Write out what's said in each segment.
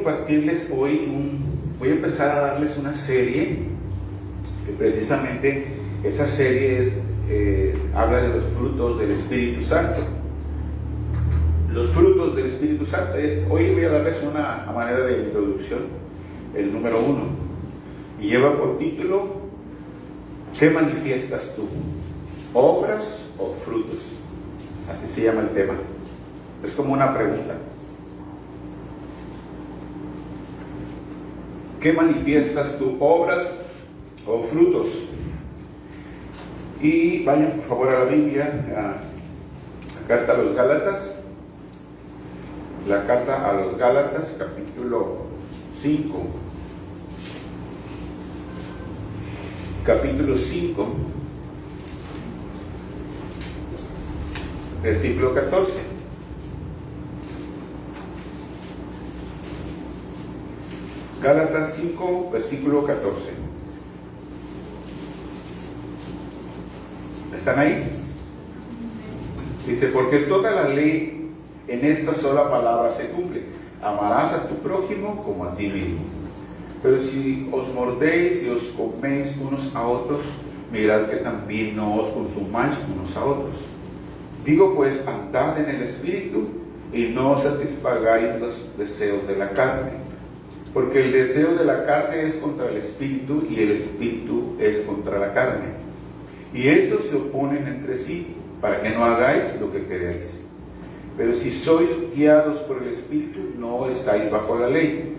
compartirles hoy voy a empezar a darles una serie, que precisamente esa serie habla de los frutos del Espíritu Santo. Los frutos del Espíritu Santo. Hoy voy a darles una manera de introducción, el número 1, y lleva por título: ¿qué manifiestas tú? ¿Obras o frutos? Así se llama el tema. Es como una pregunta. ¿Qué manifiestas tú? ¿Obras o frutos? Y vayan por favor a la Biblia, a la carta a los Gálatas. La carta a los Gálatas, capítulo 5. Capítulo 5, versículo 14. Gálatas 5, versículo 14. ¿Están ahí? Dice: porque toda la ley en esta sola palabra se cumple: amarás a tu prójimo como a ti mismo. Pero si os mordéis y os coméis unos a otros, mirad que también no os consumáis unos a otros. Digo pues, andad en el Espíritu, y no satisfagáis los deseos de la carne. Porque el deseo de la carne es contra el Espíritu, y el Espíritu es contra la carne. Y estos se oponen entre sí, para que no hagáis lo que queréis. Pero si sois guiados por el Espíritu, no estáis bajo la ley.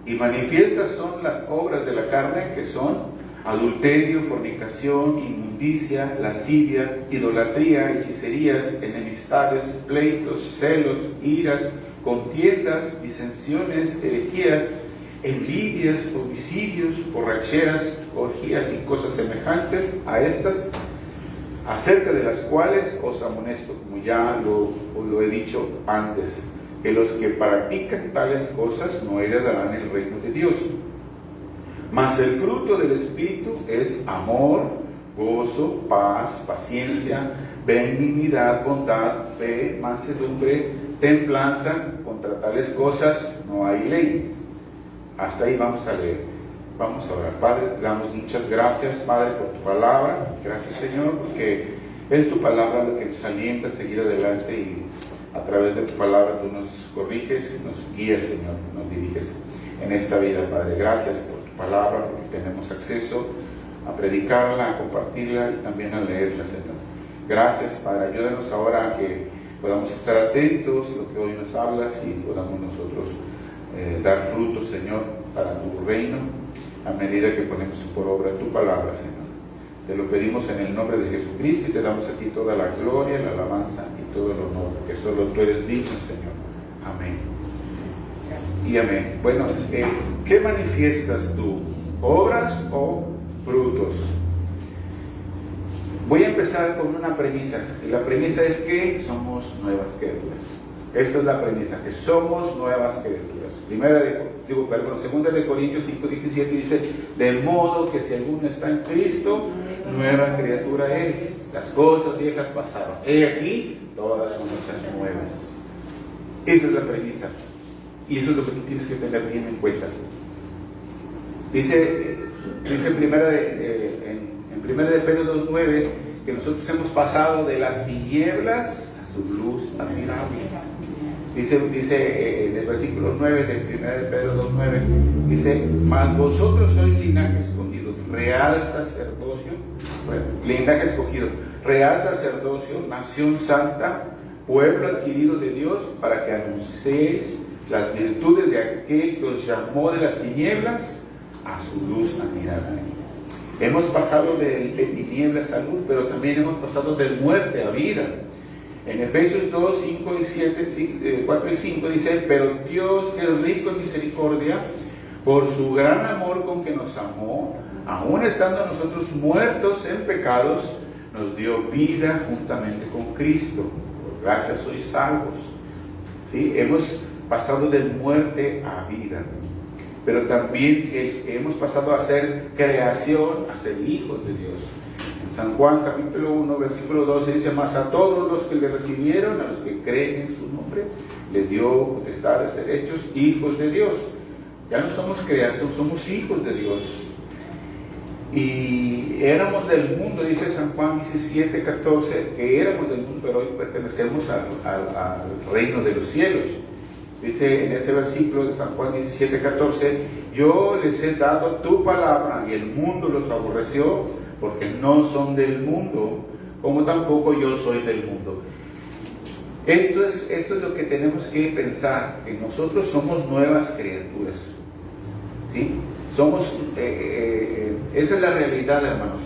Y manifiestas son las obras de la carne, que son adulterio, fornicación, inmundicia, lascivia, idolatría, hechicerías, enemistades, pleitos, celos, iras, contiendas, disensiones, herejías, envidias, homicidios, borracheras, orgías y cosas semejantes a estas, acerca de las cuales os amonesto, como ya lo he dicho antes, que los que practican tales cosas no heredarán el reino de Dios. Mas el fruto del Espíritu es amor, gozo, paz, paciencia, benignidad, bondad, fe, mansedumbre, templanza. Contra tales cosas no hay ley. Hasta ahí vamos a leer. Vamos a orar. Padre, te damos muchas gracias, Padre, por tu palabra. Gracias, Señor, porque es tu palabra lo que nos alienta a seguir adelante, y a través de tu palabra tú nos corriges, nos guías, Señor, nos diriges en esta vida, Padre. Gracias por tu palabra, porque tenemos acceso a predicarla, a compartirla y también a leerla, Señor. Gracias, Padre. Ayúdanos ahora a que podamos estar atentos a lo que hoy nos hablas y podamos nosotros dar frutos, Señor, para tu reino, a medida que ponemos por obra tu palabra, Señor. Te lo pedimos en el nombre de Jesucristo, y te damos a ti toda la gloria, la alabanza y todo el honor, que solo tú eres digno, Señor. Amén. Y amén. Bueno, ¿qué manifiestas tú? ¿Obras o frutos? Voy a empezar con una premisa, y la premisa es que somos nuevas criaturas. Esta es la premisa, que somos nuevas criaturas. Segunda de Corintios 5:17 dice: de modo que si alguno está en Cristo, nueva criatura es. Las cosas viejas pasaron, he aquí, todas son hechas nuevas. Esa es la premisa, y eso es lo que tú tienes que tener bien en cuenta. Dice en primera de Pedro 2:9 que nosotros hemos pasado de las tinieblas a su luz admirable. Dice en el versículo 9 de 1 de Pedro 2:9, dice: mas vosotros sois linaje escogido, real sacerdocio, linaje escogido, real sacerdocio, nación santa, pueblo adquirido de Dios, para que anunciéis las virtudes de aquel que os llamó de las tinieblas a su luz admirable. Hemos pasado de tinieblas a luz, pero también hemos pasado de muerte a vida. En Efesios 2, 5 y 7, 4 y 5 dice: pero Dios, que es rico en misericordia, por su gran amor con que nos amó, aun estando nosotros muertos en pecados, nos dio vida juntamente con Cristo. Por gracia sois salvos. ¿Sí? Hemos pasado de muerte a vida, pero también hemos pasado a ser creación, a ser hijos de Dios. En San Juan capítulo 1 versículo 12 dice: mas a todos los que le recibieron, a los que creen en su nombre, le dio potestad de ser hechos hijos de Dios, Ya no somos creación, somos hijos de Dios. Y éramos del mundo, dice San Juan 17:14, que éramos del mundo, pero hoy pertenecemos al reino de los cielos. Dice en ese versículo de San Juan 17:14, yo les he dado tu palabra y el mundo los aborreció porque no son del mundo, como tampoco yo soy del mundo. Esto es lo que tenemos que pensar, que nosotros somos nuevas criaturas, ¿sí? Esa es la realidad, hermanos,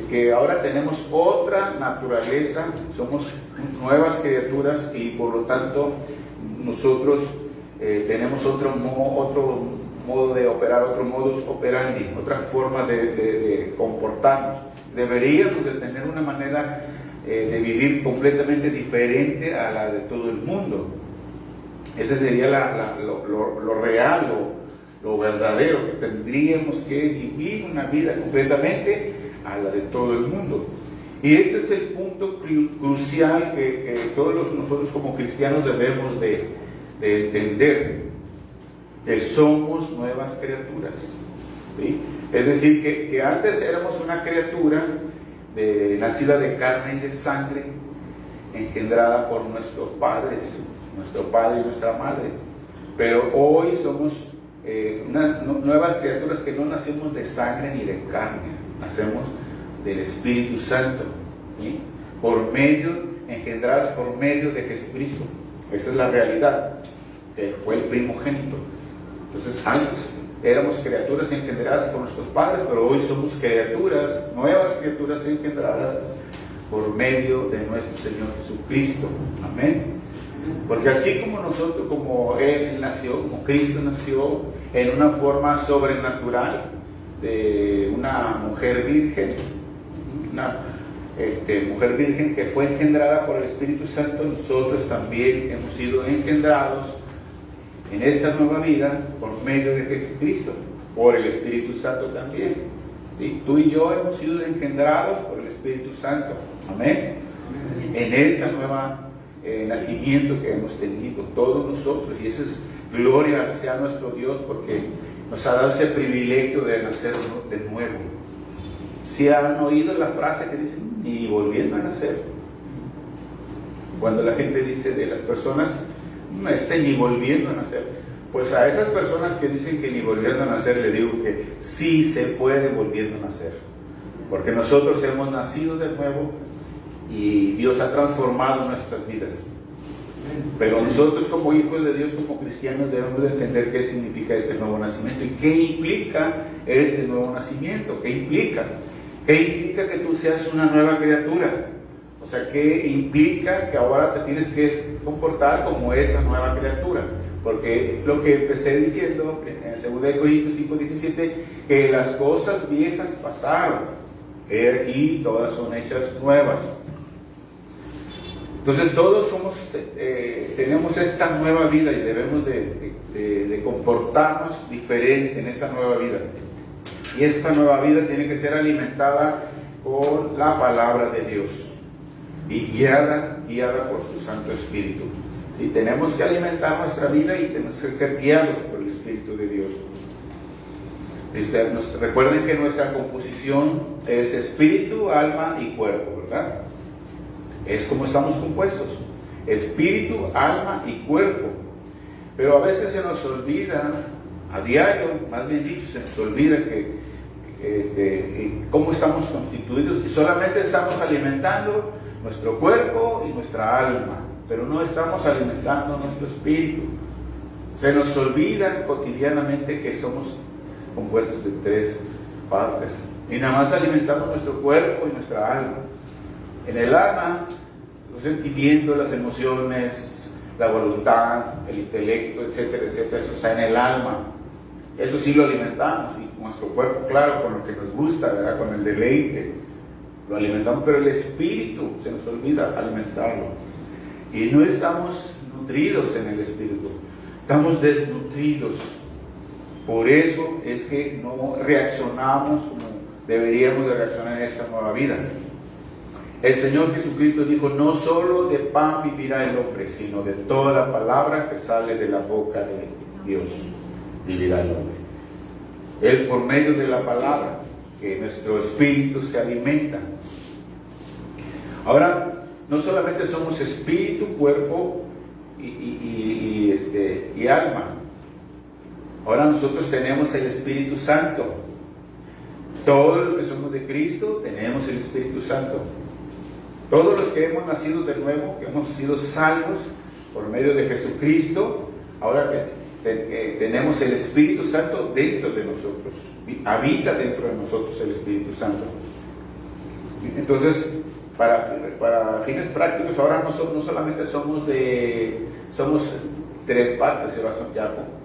que ahora tenemos otra naturaleza, somos nuevas criaturas y por lo tanto nosotros tenemos otro modo de operar, otro modus operandi, otra forma de comportarnos. Deberíamos de tener una manera de vivir completamente diferente a la de todo el mundo. Ese sería lo real, lo verdadero, que tendríamos que vivir una vida completamente a la de todo el mundo. Y este es el punto crucial que todos nosotros como cristianos debemos de entender, que somos nuevas criaturas, ¿sí? Es decir, que antes éramos una criatura nacida de carne y de sangre, engendrada por nuestros padres, nuestro padre y nuestra madre, pero hoy somos nuevas criaturas que no nacemos de sangre ni de carne, nacemos del Espíritu Santo, ¿sí? Engendradas por medio de Jesucristo. Esa es la realidad, que fue el primogénito. Entonces antes éramos criaturas engendradas por nuestros padres, pero hoy somos nuevas criaturas engendradas por medio de nuestro Señor Jesucristo. Amén. Porque así como Él nació, como Cristo nació en una forma sobrenatural de una mujer virgen, mujer virgen que fue engendrada por el Espíritu Santo, nosotros también hemos sido engendrados en esta nueva vida por medio de Jesucristo, por el Espíritu Santo también. ¿Sí? Tú y yo hemos sido engendrados por el Espíritu Santo. Amén. En esta nueva nacimiento que hemos tenido todos nosotros, y esa es gloria sea nuestro Dios, porque nos ha dado ese privilegio de nacer de nuevo. Si han oído la frase que dicen ni volviendo a nacer, cuando la gente dice de las personas no ni volviendo a nacer, pues a esas personas que dicen que ni volviendo a nacer le digo que sí se puede volviendo a nacer, porque nosotros hemos nacido de nuevo y Dios ha transformado nuestras vidas. Pero nosotros como hijos de Dios, como cristianos, debemos de entender qué significa este nuevo nacimiento y qué implica este nuevo nacimiento. ¿Qué implica? ¿Qué implica que tú seas una nueva criatura? O sea, ¿qué implica que ahora te tienes que comportar como esa nueva criatura? Porque lo que empecé diciendo en 2 Corintios 5:17, que las cosas viejas pasaron, he aquí todas son hechas nuevas. Entonces todos tenemos esta nueva vida y debemos de comportarnos diferente en esta nueva vida. Y esta nueva vida tiene que ser alimentada por la palabra de Dios y guiada por su Santo Espíritu. ¿Sí? Tenemos que alimentar nuestra vida y tenemos que ser guiados por el Espíritu de Dios. Recuerden que nuestra composición es espíritu, alma y cuerpo, ¿verdad? Es como estamos compuestos: espíritu, alma y cuerpo. Pero a veces se nos olvida, a diario, más bien dicho, se nos olvida cómo estamos constituidos, y solamente estamos alimentando nuestro cuerpo y nuestra alma, pero no estamos alimentando nuestro espíritu. Se nos olvida cotidianamente que somos compuestos de 3 partes y nada más alimentamos nuestro cuerpo y nuestra alma. En el alma, los sentimientos, las emociones, la voluntad, el intelecto, etcétera, etcétera, eso está en el alma. Eso sí lo alimentamos, y nuestro cuerpo, claro, con lo que nos gusta, ¿verdad? Con el deleite, lo alimentamos, pero el espíritu se nos olvida alimentarlo. Y no estamos nutridos en el espíritu, estamos desnutridos. Por eso es que no reaccionamos como deberíamos de reaccionar en esta nueva vida. El Señor Jesucristo dijo: no solo de pan vivirá el hombre, sino de toda la palabra que sale de la boca de Dios. vivirá el hombre. Es por medio de la palabra que nuestro espíritu se alimenta. Ahora, no solamente somos espíritu, cuerpo y alma. Ahora nosotros tenemos el Espíritu Santo. Todos los que somos de Cristo tenemos el Espíritu Santo. Todos los que hemos nacido de nuevo, que hemos sido salvos por medio de Jesucristo, ahora que tenemos el Espíritu Santo dentro de nosotros. Habita dentro de nosotros el Espíritu Santo. Entonces, para fines prácticos, ahora no solamente somos tres partes,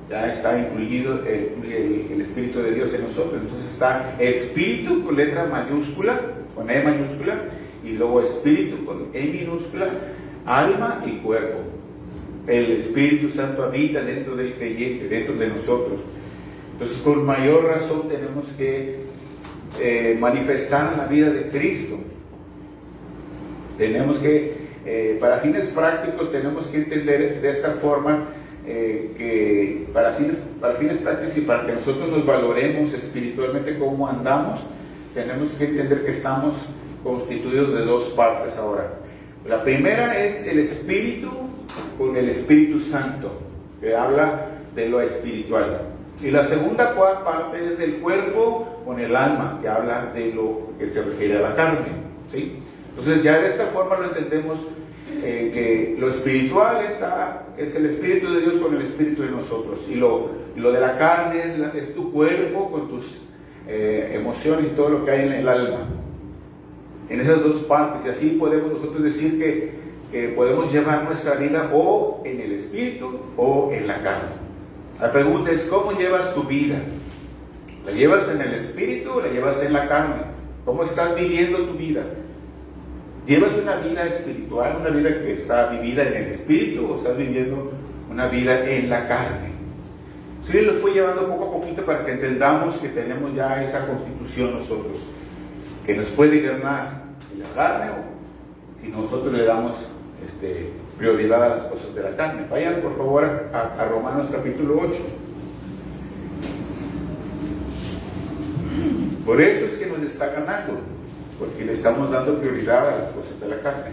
ya está incluido el Espíritu de Dios en nosotros. Entonces está Espíritu con letra mayúscula, con E mayúscula, y luego Espíritu con E minúscula, alma y cuerpo. El Espíritu Santo habita dentro del creyente, dentro de nosotros. Entonces, con mayor razón tenemos que manifestar la vida de Cristo. Tenemos que, para fines prácticos, tenemos que entender de esta forma que para fines prácticos y para que nosotros nos valoremos espiritualmente cómo andamos, tenemos que entender que estamos constituidos de dos partes ahora. La primera es el Espíritu con el Espíritu Santo, que habla de lo espiritual. Y la segunda parte es el cuerpo con el alma, que habla de lo que se refiere a la carne, ¿sí? Entonces ya de esta forma lo entendemos, que lo espiritual es el Espíritu de Dios con el Espíritu de nosotros, y lo de la carne es tu cuerpo con tus emociones y todo lo que hay en el alma, en esas dos partes. Y así podemos nosotros decir que podemos llevar nuestra vida o en el Espíritu o en la carne. La pregunta es, ¿cómo llevas tu vida? ¿La llevas en el Espíritu o la llevas en la carne? ¿Cómo estás viviendo tu vida? ¿Llevas una vida espiritual, una vida que está vivida en el Espíritu, o estás viviendo una vida en la carne? Sí, lo fui llevando poco a poquito para que entendamos que tenemos ya esa constitución nosotros, que nos puede ganar en la carne o si nosotros le damos prioridad a las cosas de la carne. Vayan por favor a Romanos capítulo 8. Por eso es que nos está ganando, porque le estamos dando prioridad a las cosas de la carne.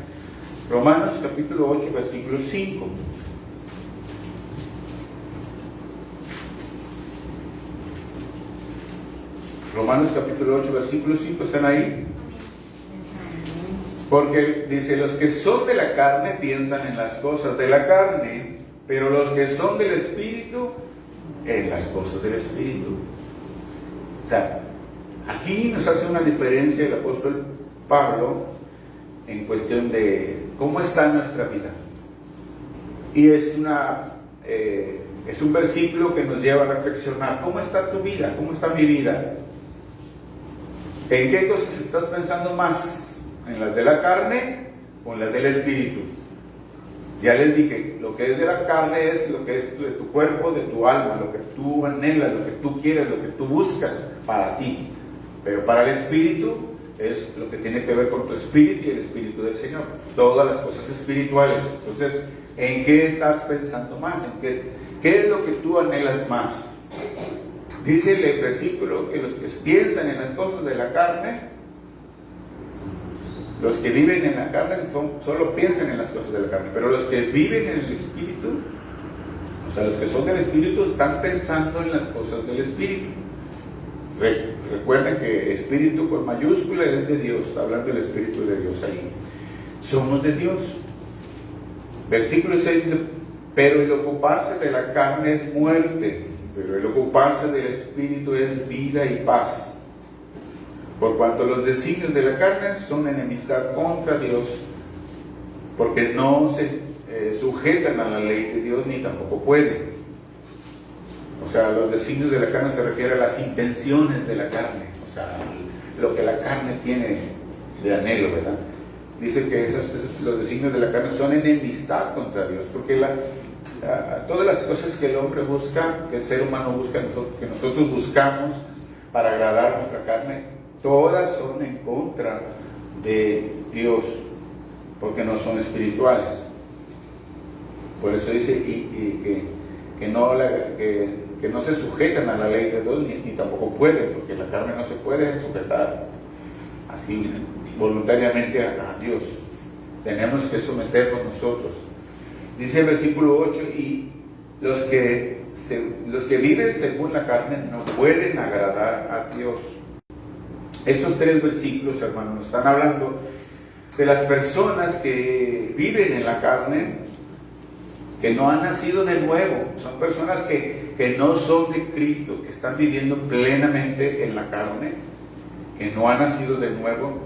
Romanos capítulo 8, versículo 5. Romanos capítulo 8, versículo 5, ¿están ahí? Porque dice, los que son de la carne piensan en las cosas de la carne, pero los que son del Espíritu, en las cosas del Espíritu. O sea, aquí nos hace una diferencia el apóstol Pablo en cuestión de cómo está nuestra vida. Y es un versículo que nos lleva a reflexionar. ¿Cómo está tu vida? ¿Cómo está mi vida? ¿En qué cosas estás pensando más? ¿En las de la carne o en las del Espíritu? Ya les dije, lo que es de la carne es lo que es de tu cuerpo, de tu alma, lo que tú anhelas, lo que tú quieres, lo que tú buscas para ti. Pero para el Espíritu es lo que tiene que ver con tu espíritu y el Espíritu del Señor. Todas las cosas espirituales. Entonces, ¿en qué estás pensando más? ¿Qué es lo que tú anhelas más? Dice el versículo que los que piensan en las cosas de la carne, los que viven en la carne solo piensan en las cosas de la carne, pero los que viven en el Espíritu, o sea, los que son del Espíritu, están pensando en las cosas del Espíritu. Recuerden que Espíritu con mayúscula es de Dios, está hablando del Espíritu de Dios ahí. Somos de Dios. Versículo 6 dice, pero el ocuparse de la carne es muerte, pero el ocuparse del Espíritu es vida y paz. Por cuanto los designios de la carne son enemistad contra Dios, porque no se sujetan a la ley de Dios ni tampoco pueden. O sea, los designios de la carne se refiere a las intenciones de la carne, o sea, lo que la carne tiene de anhelo, ¿verdad? Dice que los designios de la carne son enemistad contra Dios, porque todas las cosas que el hombre busca, que el ser humano busca, que nosotros buscamos para agradar a nuestra carne, todas son en contra de Dios, porque no son espirituales. Por eso dice que no se sujetan a la ley de Dios, ni tampoco pueden, porque la carne no se puede sujetar así voluntariamente a Dios. Tenemos que someternos nosotros. Dice el versículo 8, y los que viven según la carne no pueden agradar a Dios. Estos 3 versículos, hermanos, nos están hablando de las personas que viven en la carne, que no han nacido de nuevo. Son personas que no son de Cristo, que están viviendo plenamente en la carne, que no han nacido de nuevo,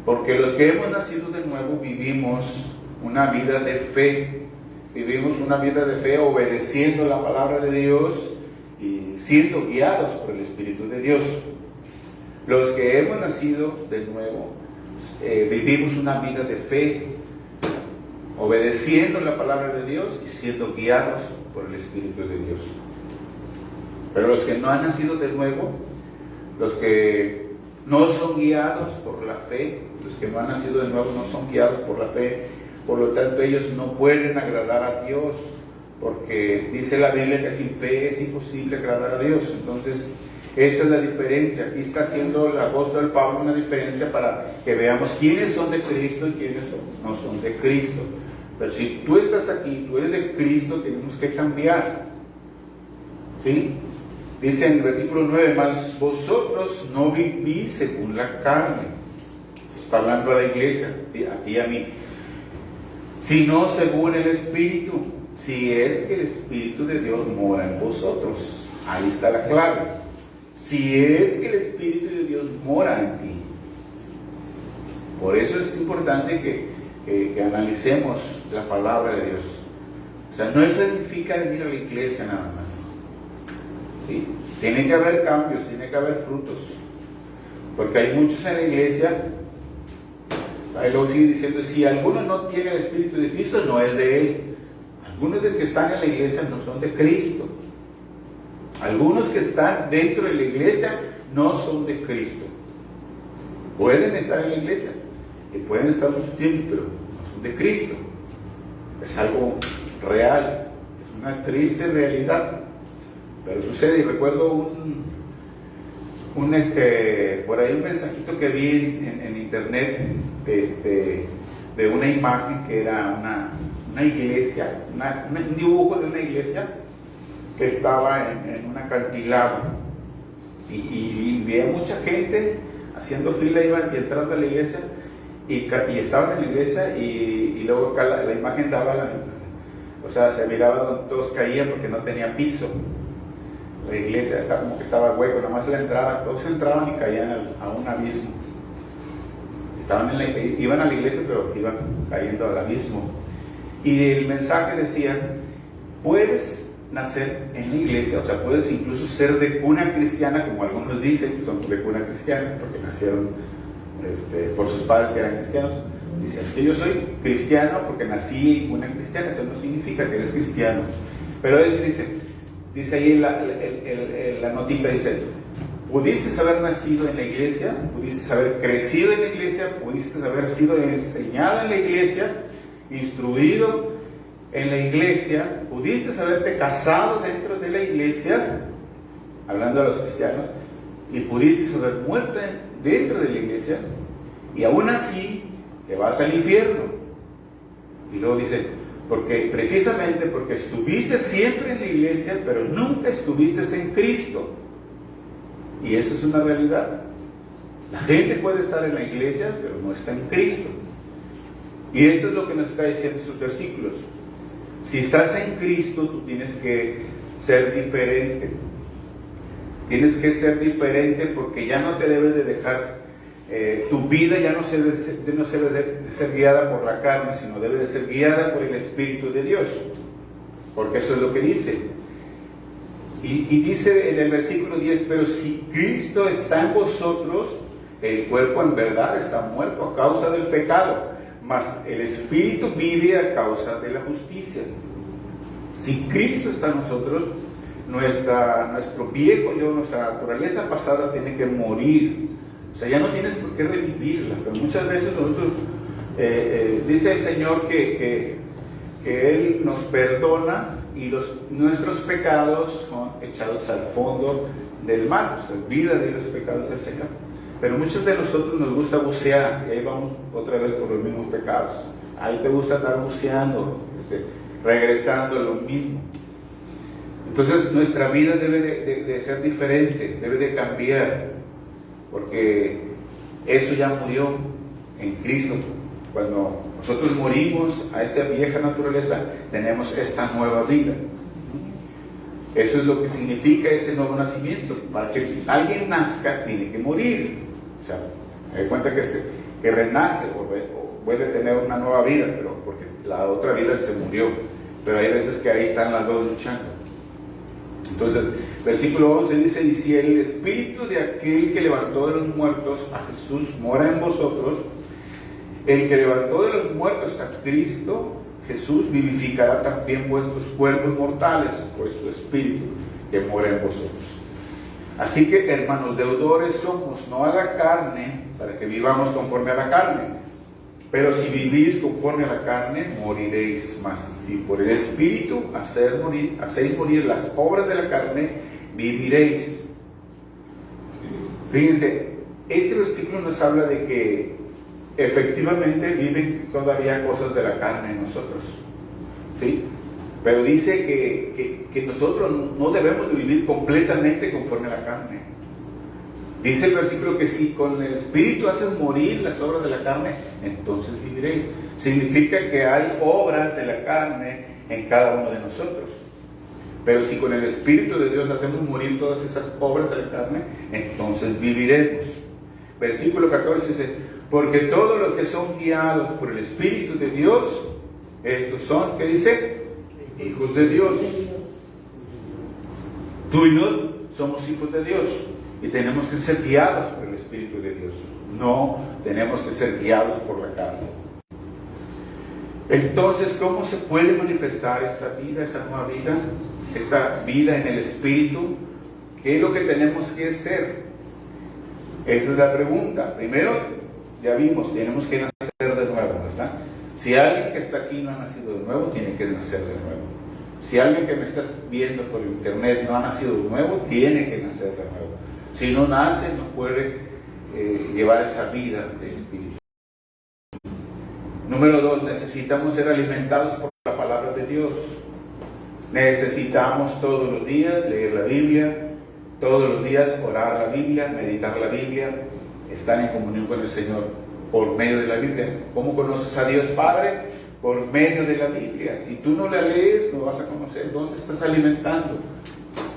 porque los que hemos nacido de nuevo vivimos una vida de fe. Vivimos una vida de fe obedeciendo la palabra de Dios y siendo guiados por el Espíritu de Dios. Los que hemos nacido de nuevo vivimos una vida de fe, obedeciendo la palabra de Dios y siendo guiados por el Espíritu de Dios. Pero los que no han nacido de nuevo, los que no son guiados por la fe, los que no han nacido de nuevo no son guiados por la fe, por lo tanto ellos no pueden agradar a Dios, porque dice la Biblia que sin fe es imposible agradar a Dios. Entonces esa es la diferencia. Aquí está haciendo el apóstol Pablo una diferencia para que veamos quiénes son de Cristo y quiénes no son de Cristo. Pero si tú estás aquí, tú eres de Cristo, tenemos que cambiar, ¿sí? Dice en el versículo 9, mas vosotros no vivís según la carne. Está hablando a la iglesia, a ti y a mí, sino según el Espíritu, si es que el Espíritu de Dios mora en vosotros. Ahí está la clave. Si es que el Espíritu de Dios mora en ti. Por eso es importante que analicemos la palabra de Dios. O sea, no significa venir a la iglesia nada más, ¿sí? Tiene que haber cambios, tiene que haber frutos, porque hay muchos en la iglesia. Ahí luego sigue diciendo, si alguno no tiene el Espíritu de Cristo, no es de Él. Algunos de los que están en la iglesia no son de Cristo. Algunos que están dentro de la iglesia no son de Cristo. Pueden estar en la iglesia y pueden estar mucho tiempo, pero no son de Cristo. Es algo real, es una triste realidad, pero sucede. Y recuerdo por ahí un mensajito que vi en internet, de una imagen que era una iglesia, un dibujo de una iglesia que estaba en un acantilado, y veía mucha gente haciendo fila, iban y entrando a la iglesia, y estaban en la iglesia, y luego acá la imagen daba o sea, se miraba donde todos caían porque no tenía piso. La iglesia como que estaba hueco, nada más la entrada, todos entraban y caían a un abismo. Iban a la iglesia, pero iban cayendo al abismo. Y el mensaje decía, puedes nacer en la iglesia, o sea, puedes incluso ser de cuna cristiana, como algunos dicen que son de cuna cristiana, porque nacieron por sus padres que eran cristianos. Dice, es que yo soy cristiano porque nací en cuna cristiana. Eso no significa que eres cristiano. Pero él dice ahí la notita, dice, pudiste haber nacido en la iglesia, pudiste haber crecido en la iglesia, pudiste haber sido enseñado en la iglesia, instruido en la iglesia, pudiste haberte casado dentro de la iglesia, hablando de los cristianos, y pudiste haber muerto dentro de la iglesia, y aún así te vas al infierno. Y luego dice, precisamente porque estuviste siempre en la iglesia, pero nunca estuviste en Cristo. Y eso es una realidad. La gente puede estar en la iglesia, pero no está en Cristo. Y esto es lo que nos está diciendo estos versículos. Si estás en Cristo, tú tienes que ser diferente. Tienes que ser diferente porque ya no te debes de dejar, tu vida ya no debe de ser guiada por la carne, sino debe de ser guiada por el Espíritu de Dios. Porque eso es lo que dice. Y dice en el versículo 10, pero si Cristo está en vosotros, el cuerpo en verdad está muerto a causa del pecado, mas el Espíritu vive a causa de la justicia. Si Cristo está en nosotros, nuestro viejo yo, nuestra naturaleza pasada tiene que morir. O sea, ya no tienes por qué revivirla. Pero muchas veces nosotros, dice el Señor que Él nos perdona y nuestros pecados son echados al fondo del mar. Se olvida de los pecados del Señor. Pero muchos de nosotros nos gusta bucear, y ahí vamos otra vez por los mismos pecados. Ahí te gusta estar buceando, regresando a lo mismo. Entonces nuestra vida debe de ser diferente, debe de cambiar, porque eso ya murió en Cristo. Cuando nosotros morimos a esa vieja naturaleza, tenemos esta nueva vida. Eso es lo que significa este nuevo nacimiento. Para que alguien nazca, tiene que morir. O sea, me doy cuenta que renace o vuelve a tener una nueva vida, pero porque la otra vida se murió. Pero hay veces que ahí están las dos luchando. Entonces, versículo 11 dice: y si el espíritu de aquel que levantó de los muertos a Jesús mora en vosotros, el que levantó de los muertos a Cristo Jesús vivificará también vuestros cuerpos mortales por su espíritu que mora en vosotros. Así que, hermanos, deudores somos, no a la carne, para que vivamos conforme a la carne. Pero si vivís conforme a la carne, moriréis. Mas si por el espíritu hacéis morir las obras de la carne, viviréis. Fíjense, este versículo nos habla de que efectivamente viven todavía cosas de la carne en nosotros, ¿sí? Pero dice que nosotros no debemos de vivir completamente conforme a la carne. Dice el versículo que si con el espíritu haces morir las obras de la carne, entonces viviréis. Significa que hay obras de la carne en cada uno de nosotros. Pero si con el espíritu de Dios hacemos morir todas esas obras de la carne, entonces viviremos. Versículo 14 dice: porque todos los que son guiados por el Espíritu de Dios, estos son, ¿qué dice? Hijos de Dios. Tú y yo somos hijos de Dios y tenemos que ser guiados por el Espíritu de Dios. No tenemos que ser guiados por la carne. Entonces, ¿cómo se puede manifestar esta vida, esta nueva vida? Esta vida en el Espíritu. ¿Qué es lo que tenemos que hacer? Esa es la pregunta. Primero, ya vimos, tenemos que nacer de nuevo, ¿verdad? Si alguien que está aquí no ha nacido de nuevo, tiene que nacer de nuevo. Si alguien que me está viendo por internet no ha nacido de nuevo, tiene que nacer de nuevo. Si no nace, no puede llevar esa vida de espíritu. Número 2, necesitamos ser alimentados por la palabra de Dios. Necesitamos todos los días leer la Biblia, todos los días orar la Biblia, meditar la Biblia, estar en comunión con el Señor por medio de la Biblia. ¿Cómo conoces a Dios Padre? Por medio de la Biblia. Si tú no la lees, no vas a conocer dónde estás alimentando.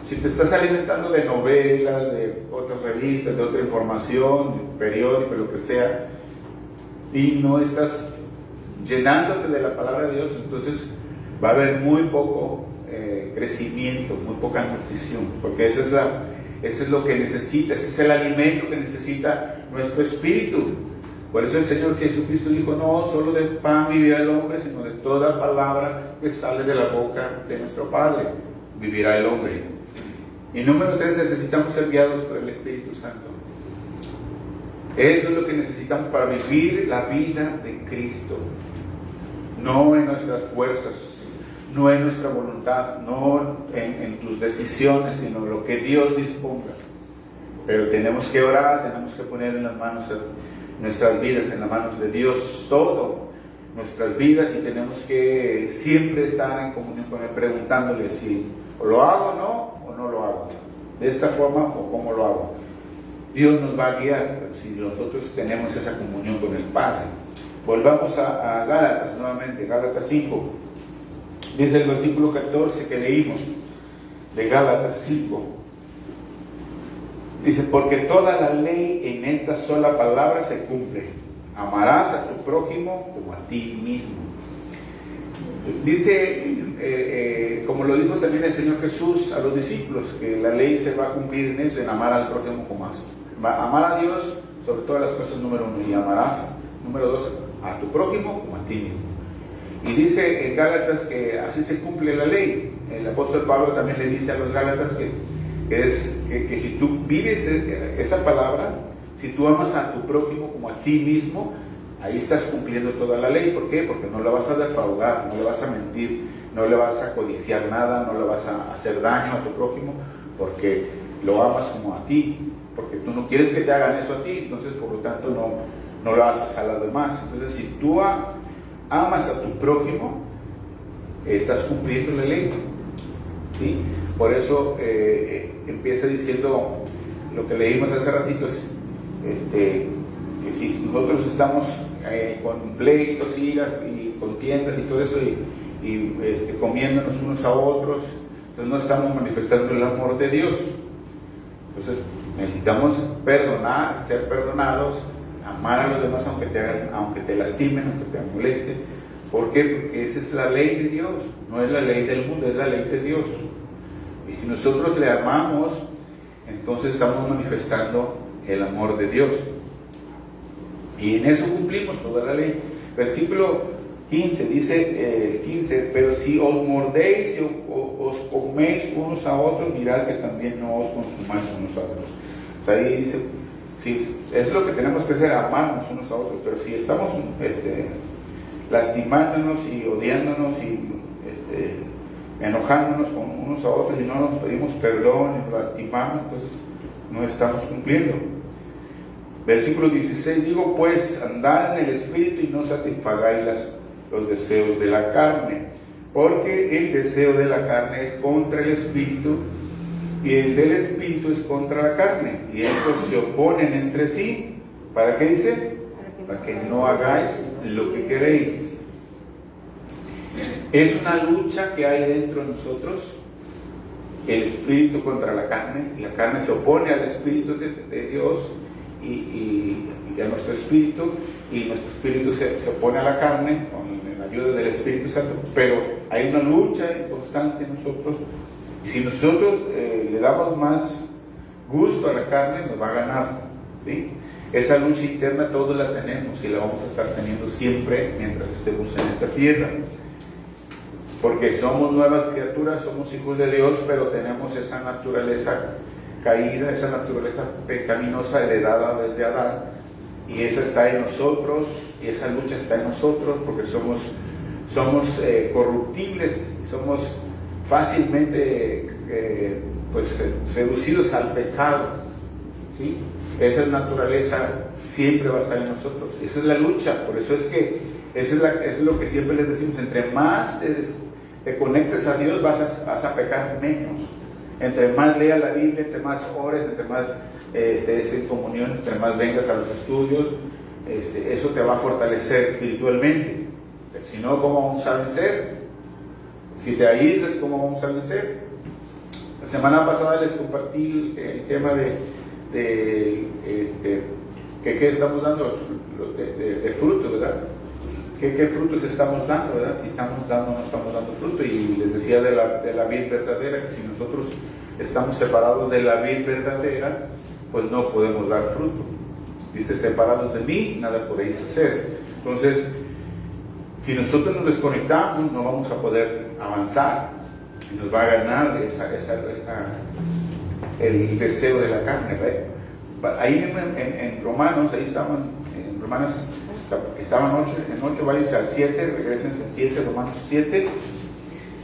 Si te estás alimentando de novelas, de otras revistas, de otra información, de periódico, lo que sea, y no estás llenándote de la palabra de Dios, entonces va a haber muy poco crecimiento, muy poca nutrición, porque eso es lo que necesita, ese es el alimento que necesita nuestro espíritu. Por eso el Señor Jesucristo dijo: no solo de pan vivirá el hombre, sino de toda palabra que sale de la boca de nuestro Padre vivirá el hombre. Y número 3, necesitamos ser guiados por el Espíritu Santo. Eso es lo que necesitamos para vivir la vida de Cristo. No en nuestras fuerzas, no en nuestra voluntad, no en tus decisiones, sino lo que Dios disponga. Pero tenemos que orar, tenemos que poner en las manos nuestras vidas, en las manos de Dios, todo nuestras vidas, y tenemos que siempre estar en comunión con Él, preguntándole si lo hago o no lo hago, de esta forma o cómo lo hago. Dios nos va a guiar, pero si nosotros tenemos esa comunión con el Padre. Volvamos a Gálatas nuevamente, Gálatas 5. Dice el versículo 14 que leímos de Gálatas 5. Dice: porque toda la ley en esta sola palabra se cumple: amarás a tu prójimo como a ti mismo. Dice, como lo dijo también el Señor Jesús a los discípulos, que la ley se va a cumplir en eso, en amar al prójimo como a amar a Dios sobre todas las cosas, número 1, y amarás, número 2, a tu prójimo como a ti mismo. Y dice en Gálatas que así se cumple la ley. El apóstol Pablo también le dice a los Gálatas que si tú vives esa palabra, si tú amas a tu prójimo como a ti mismo, ahí estás cumpliendo toda la ley. ¿Por qué? Porque no la vas a defraudar, no le vas a mentir, no le vas a codiciar nada, no le vas a hacer daño a tu prójimo, porque lo amas como a ti, porque tú no quieres que te hagan eso a ti, entonces por lo tanto no lo haces a los demás. Entonces si tú amas a tu prójimo, estás cumpliendo la ley, ¿sí? Por eso empieza diciendo lo que leímos hace ratitos, que si nosotros estamos con pleitos, iras y contiendas y todo eso, y comiéndonos unos a otros, entonces no estamos manifestando el amor de Dios. Entonces necesitamos perdonar, ser perdonados, amar a los demás aunque te lastimen, aunque te molesten. ¿Por qué? Porque esa es la ley de Dios, no es la ley del mundo, es la ley de Dios. Y si nosotros le amamos, entonces estamos manifestando el amor de Dios. Y en eso cumplimos toda la ley. Versículo 15 dice, 15, pero si os mordéis y os coméis unos a otros, mirad que también no os consumáis unos a otros. O sea, ahí dice, si es lo que tenemos que hacer, amarnos unos a otros, pero si estamos lastimándonos y odiándonos y enojándonos con unos a otros y no nos pedimos perdón y nos lastimamos, entonces no estamos cumpliendo. Versículo 16, digo pues, andad en el Espíritu y no satisfagáis los deseos de la carne, porque el deseo de la carne es contra el Espíritu y el del Espíritu es contra la carne, y estos se oponen entre sí. ¿Para qué dice? Para que no hagáis lo que queréis. Es una lucha que hay dentro de nosotros, el Espíritu contra la carne, y la carne se opone al Espíritu de Dios y a nuestro Espíritu, y nuestro Espíritu se opone a la carne con la ayuda del Espíritu Santo, pero hay una lucha constante en nosotros, y si nosotros le damos más gusto a la carne, nos va a ganar, ¿sí? Esa lucha interna todos la tenemos y la vamos a estar teniendo siempre mientras estemos en esta tierra, porque somos nuevas criaturas, somos hijos de Dios, pero tenemos esa naturaleza caída, esa naturaleza pecaminosa heredada desde Adán, y esa está en nosotros, y esa lucha está en nosotros, porque somos corruptibles, somos fácilmente seducidos al pecado, ¿sí? Esa naturaleza siempre va a estar en nosotros, esa es la lucha. Por eso es que eso es lo que siempre les decimos: entre más te conectes a Dios, vas a pecar menos. Entre más leas la Biblia, entre más ores, entre más estés en comunión, entre más vengas a los estudios, eso te va a fortalecer espiritualmente. Si no, ¿cómo vamos a vencer? Si te aíslas, ¿cómo vamos a vencer? La semana pasada les compartí el tema que estamos dando de frutos, ¿verdad? ¿Qué frutos estamos dando, verdad? Si estamos dando o no estamos dando fruto. Y les decía de la vid verdadera, que si nosotros estamos separados de la vid verdadera, pues no podemos dar fruto. Dice: separados de mí, nada podéis hacer. Entonces, si nosotros nos desconectamos, no vamos a poder avanzar, y nos va a ganar el deseo de la carne, ¿verdad? Ahí en Romanos, en Romanos estaban en 8, váyanse al 7, regresense al 7, Romanos 7,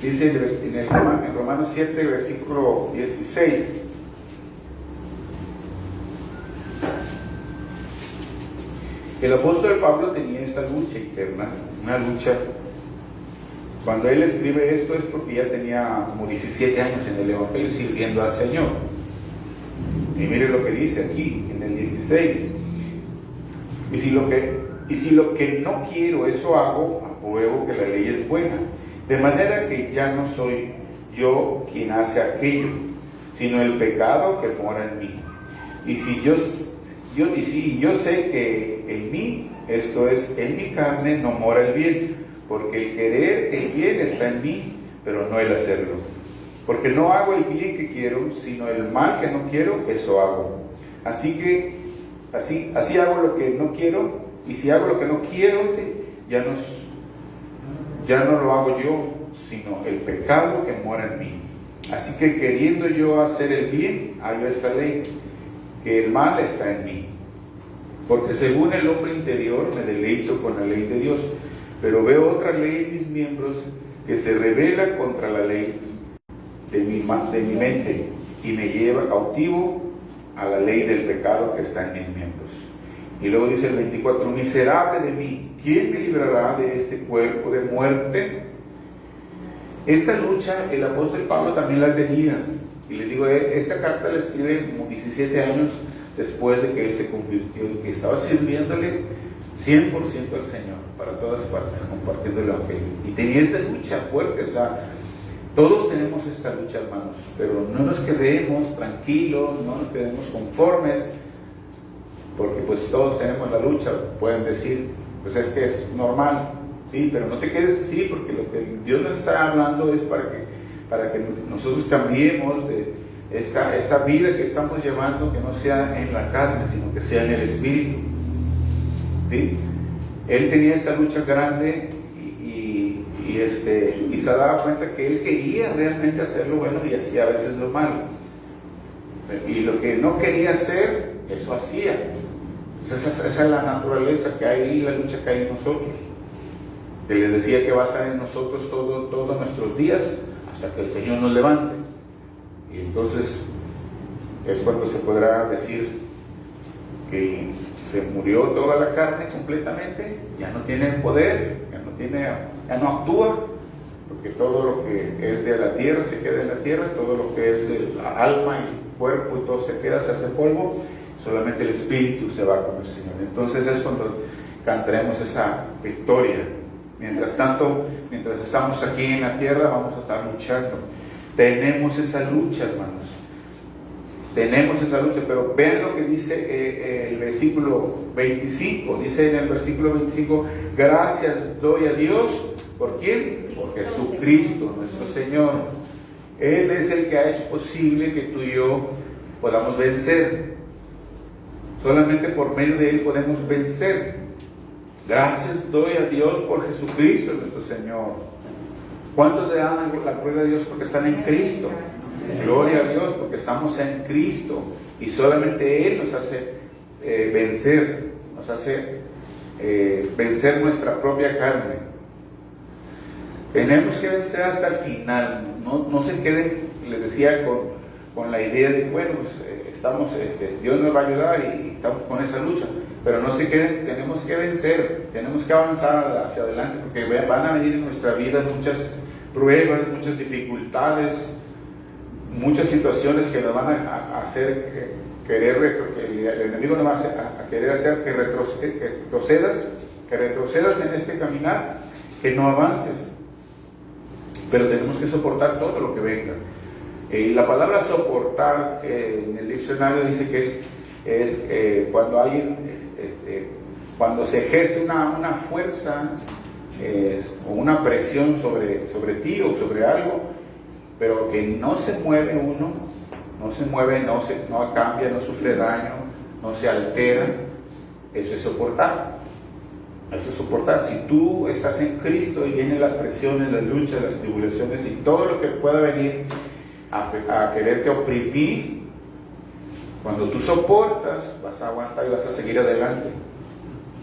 dice en Romanos 7, versículo 16. El apóstol Pablo tenía esta lucha interna, una lucha. Cuando él escribe esto es porque ya tenía como 17 años en el Evangelio sirviendo al Señor. Y mire lo que dice aquí, en el 16. Y si lo que no quiero, eso hago, apruebo que la ley es buena. De manera que ya no soy yo quien hace aquello, sino el pecado que mora en mí. Y si yo sé que en mí, esto es, en mi carne, no mora el bien, porque el querer el bien está en mí, pero no el hacerlo. Porque no hago el bien que quiero, sino el mal que no quiero, eso hago. Así hago lo que no quiero, y si hago lo que no quiero, ¿sí? ya no lo hago yo, sino el pecado que mora en mí. Así que queriendo yo hacer el bien, hallo esta ley, que el mal está en mí. Porque según el hombre interior me deleito con la ley de Dios, pero veo otra ley en mis miembros, que se rebela contra la ley de mi mente y me lleva cautivo a la ley del pecado que está en mis miembros. Y luego dice el 24, miserable de mí, ¿quién me librará de este cuerpo de muerte? Esta lucha el apóstol Pablo también la tenía. Y le digo, esta carta la escribe como 17 años después de que él se convirtió y que estaba sirviéndole 100% al Señor, para todas partes, compartiendo el Evangelio. Y tenía esa lucha fuerte, o sea, todos tenemos esta lucha, hermanos, pero no nos quedemos tranquilos, no nos quedemos conformes, porque pues todos tenemos la lucha. Pueden decir, pues es que es normal, sí, pero no te quedes así, porque lo que Dios nos está hablando es para que nosotros cambiemos de esta vida que estamos llevando, que no sea en la carne, sino que sea en el Espíritu. ¿Sí? Él tenía esta lucha grande y se daba cuenta que él quería realmente hacer lo bueno y hacía a veces lo malo. Y lo que no quería hacer, eso hacía. Esa es la naturaleza que hay ahí, la lucha que hay en nosotros. Que les decía que va a estar en nosotros todos nuestros días hasta que el Señor nos levante. Y entonces es cuando se podrá decir que se murió toda la carne completamente, ya no tiene poder, ya no actúa, porque todo lo que es de la tierra se queda en la tierra, todo lo que es la alma y el cuerpo y todo se hace polvo, solamente el espíritu se va con el Señor. Entonces es cuando cantaremos esa victoria. Mientras tanto, mientras estamos aquí en la tierra, vamos a estar luchando. Tenemos esa lucha, hermanos. Tenemos esa lucha, pero vean lo que dice el versículo 25. Dice en el versículo 25, gracias doy a Dios. ¿Por quién? Por Jesucristo, nuestro Señor. Él es el que ha hecho posible que tú y yo podamos vencer. Solamente por medio de Él podemos vencer. Gracias doy a Dios por Jesucristo, nuestro Señor. ¿Cuántos le dan la gloria a Dios porque están en Cristo? Gloria a Dios porque estamos en Cristo y solamente Él nos hace vencer, nos hace vencer nuestra propia carne. Tenemos que vencer hasta el final. No se queden, les decía, con la idea de, bueno, pues Dios nos va a ayudar y estamos con esa lucha, pero no se queden, tenemos que vencer, tenemos que avanzar hacia adelante, porque van a venir en nuestra vida muchas pruebas, muchas dificultades, muchas situaciones que nos van a hacer el enemigo nos va a querer hacer que retrocedas en este caminar, que no avances, pero tenemos que soportar todo lo que venga. La palabra soportar en el diccionario dice que es cuando alguien, cuando se ejerce una fuerza o una presión sobre ti o sobre algo, pero que no se mueve uno, no cambia, no sufre daño, no se altera. Eso es soportar. Eso es soportar. Si tú estás en Cristo y vienen las presiones, las luchas, las tribulaciones y todo lo que pueda venir a quererte oprimir, cuando tú soportas, vas a aguantar y vas a seguir adelante.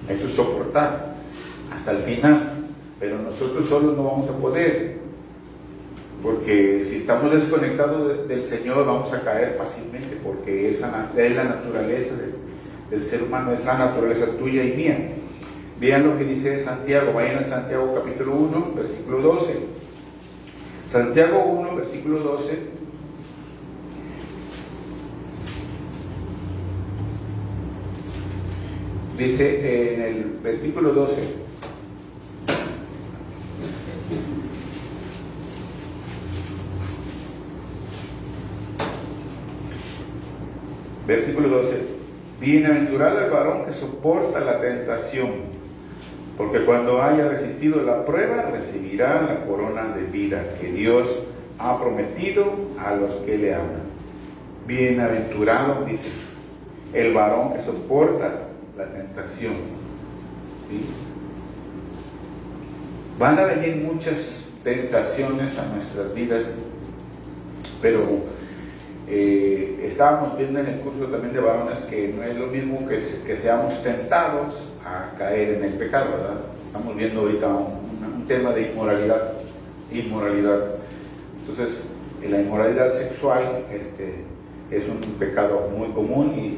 Eso es soportar hasta el final. Pero nosotros solos no vamos a poder, porque si estamos desconectados del Señor vamos a caer fácilmente, porque es la naturaleza del ser humano, es la naturaleza tuya y mía. Vean lo que dice Santiago, vayan a Santiago capítulo 1, versículo 12. Santiago 1, versículo 12. Dice en el versículo 12, versículo 12, bienaventurado el varón que soporta la tentación, porque cuando haya resistido la prueba recibirá la corona de vida que Dios ha prometido a los que le aman. Bienaventurado, dice, el varón que soporta la tentación. ¿Sí? Van a venir muchas tentaciones a nuestras vidas, pero estábamos viendo en el curso también de varones que no es lo mismo que seamos tentados a caer en el pecado, ¿verdad? Estamos viendo ahorita un tema de inmoralidad. inmoralidad. Entonces, la inmoralidad sexual es un pecado muy común,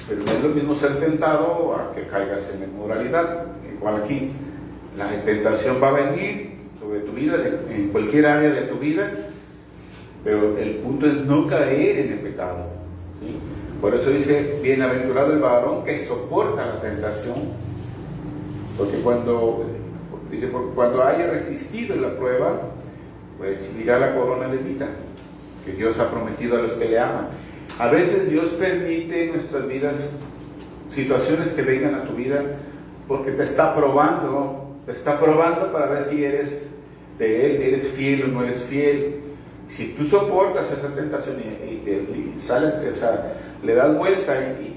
pero no es lo mismo ser tentado a que caigas en la inmoralidad. Igual aquí, la tentación va a venir sobre tu vida, en cualquier área de tu vida, pero el punto es no caer en el pecado, ¿sí? Por eso dice, bienaventurado el varón que soporta la tentación, porque cuando haya resistido la prueba, recibirá la corona de vida que Dios ha prometido a los que le aman. A veces Dios permite en nuestras vidas situaciones que vengan a tu vida porque te está probando para ver si eres de Él, eres fiel o no eres fiel. Si tú soportas esa tentación y sales, o sea, le das vuelta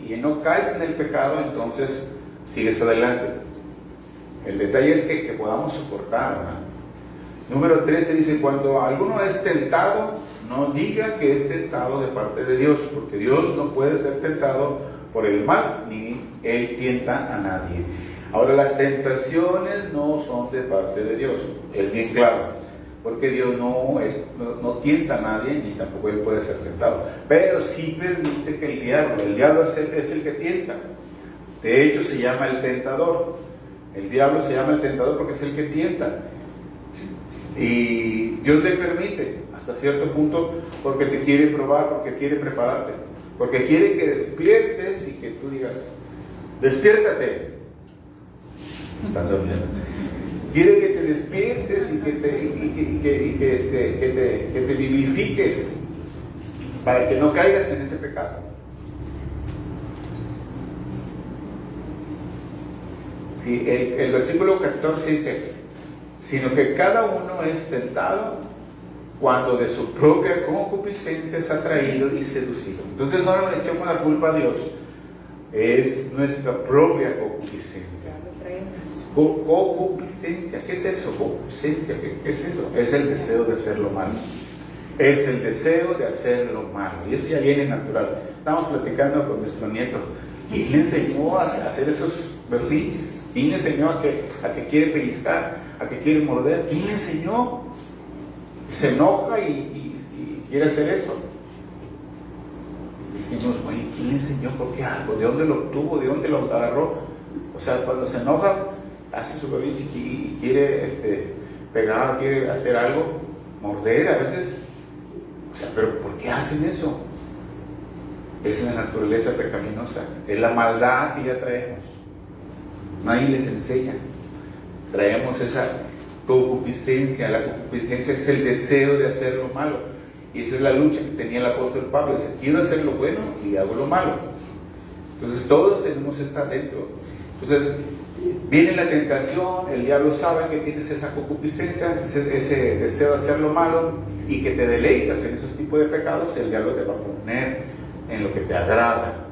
y no caes en el pecado, entonces sigues adelante. El detalle es que podamos soportar, ¿verdad? Número 13 dice, cuando alguno es tentado, no diga que es tentado de parte de Dios, porque Dios no puede ser tentado por el mal, ni Él tienta a nadie. Ahora, las tentaciones no son de parte de Dios, es bien claro, porque Dios no tienta a nadie, ni tampoco Él puede ser tentado, pero sí permite que el diablo es el que tienta. De hecho, se llama el tentador. El diablo se llama el tentador porque es el que tienta. Y Dios le permite hasta cierto punto porque te quiere probar, porque quiere prepararte, porque quiere que despiertes y que tú digas, despiértate. Estás durmiendo. Quiere que te despiertes y que te vivifiques para que no caigas en ese pecado. Sí, el versículo 14 dice, sino que cada uno es tentado cuando de su propia concupiscencia es atraído y seducido. Entonces no le echemos la culpa a Dios, es nuestra propia concupiscencia. Concupiscencia, ¿qué es eso? Concupiscencia, ¿qué es eso? Es el deseo de hacer lo malo. Es el deseo de hacer lo malo. Y eso ya viene natural. Estamos platicando con nuestro nieto. ¿Quién le enseñó a hacer esos berrinches? ¿Quién le enseñó a que quiere pellizcar? ¿A que quiere morder? ¿Quién le enseñó? Se enoja y quiere hacer eso. Y decimos, güey, ¿quién le enseñó? ¿Por qué algo? ¿De dónde lo obtuvo? ¿De dónde lo agarró? O sea, cuando se enoja, hace su berrinche y quiere pegar, quiere hacer algo, morder a veces. O sea, ¿pero por qué hacen eso? Es la naturaleza pecaminosa, es la maldad que ya traemos. Nadie les enseña. Traemos esa concupiscencia. La concupiscencia es el deseo de hacer lo malo. Y esa es la lucha que tenía el apóstol Pablo. Dice, quiero hacer lo bueno y hago lo malo. Entonces todos tenemos esta dentro. Entonces viene la tentación, el diablo sabe que tienes esa concupiscencia, ese deseo de hacer lo malo y que te deleitas en esos tipos de pecados. El diablo te va a poner en lo que te agrada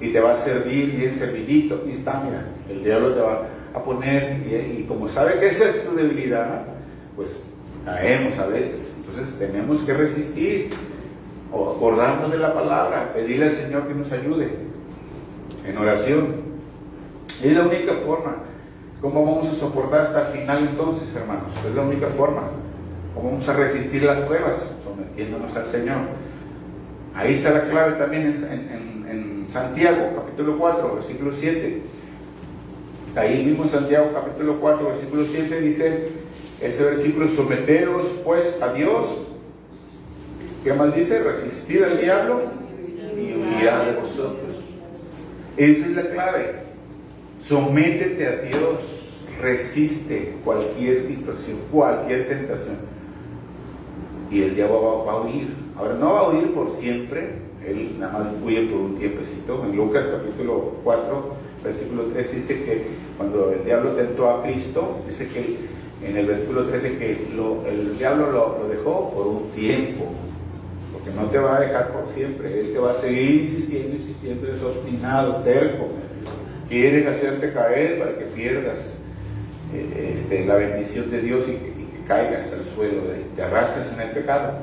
y te va a servir bien servidito. Y está, mira, el diablo te va a poner y como sabe que esa es tu debilidad, pues caemos a veces. Entonces tenemos que resistir, o acordarnos de la palabra, pedirle al Señor que nos ayude en oración. Es la única forma. ¿Cómo vamos a soportar hasta el final entonces, hermanos? Es la única forma. ¿Cómo vamos a resistir las pruebas? Sometiéndonos al Señor. Ahí está la clave también en Santiago, capítulo 4, versículo 7. Ahí mismo en Santiago, capítulo 4, versículo 7, dice ese versículo, someteos pues a Dios. ¿Qué más dice? Resistir al diablo y huirá de vosotros. Esa es la clave. Sométete a Dios, resiste cualquier situación, cualquier tentación, y el diablo va a huir. Ahora, no va a huir por siempre, él nada más huye por un tiempecito. En Lucas capítulo 4, versículo 13 dice que cuando el diablo tentó a Cristo, dice que en el versículo 13 que el diablo lo dejó por un tiempo, porque no te va a dejar por siempre, él te va a seguir insistiendo, es obstinado, terco. Quieren hacerte caer para que pierdas la bendición de Dios y que caigas al suelo, te arrastres en el pecado.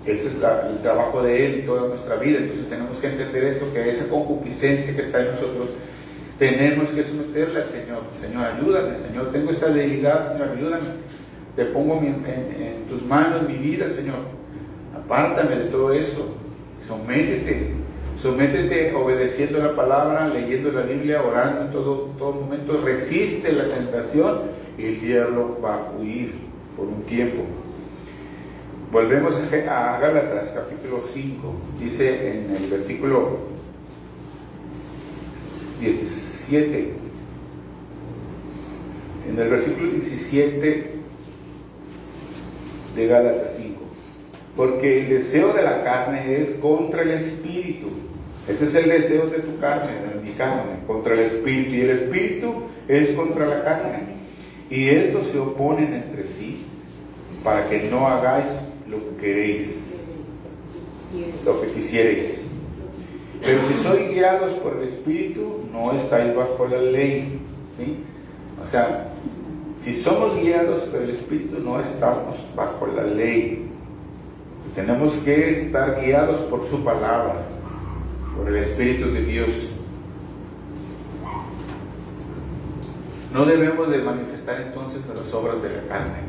Ese es el trabajo de Él en toda nuestra vida. Entonces tenemos que entender esto, que esa concupiscencia que está en nosotros, tenemos que someterla al Señor. Señor, ayúdame, Señor, tengo esta debilidad, Señor, ayúdame. te pongo en tus manos mi vida, Señor. Apártame de todo eso. Sométete obedeciendo la palabra, leyendo la Biblia, orando en todo momento. Resiste la tentación y el diablo va a huir por un tiempo. Volvemos a Gálatas capítulo 5. Dice en el versículo 17. En el versículo 17 de Gálatas 5. Porque el deseo de la carne es contra el espíritu. Ese es el deseo de tu carne, de mi carne, contra el espíritu. Y el espíritu es contra la carne. Y estos se oponen entre sí para que no hagáis lo que queréis, lo que quisierais. Pero si sois guiados por el espíritu, no estáis bajo la ley. ¿Sí? O sea, si somos guiados por el espíritu, no estamos bajo la ley. Tenemos que estar guiados por su palabra, por el Espíritu de Dios. No debemos de manifestar entonces las obras de la carne.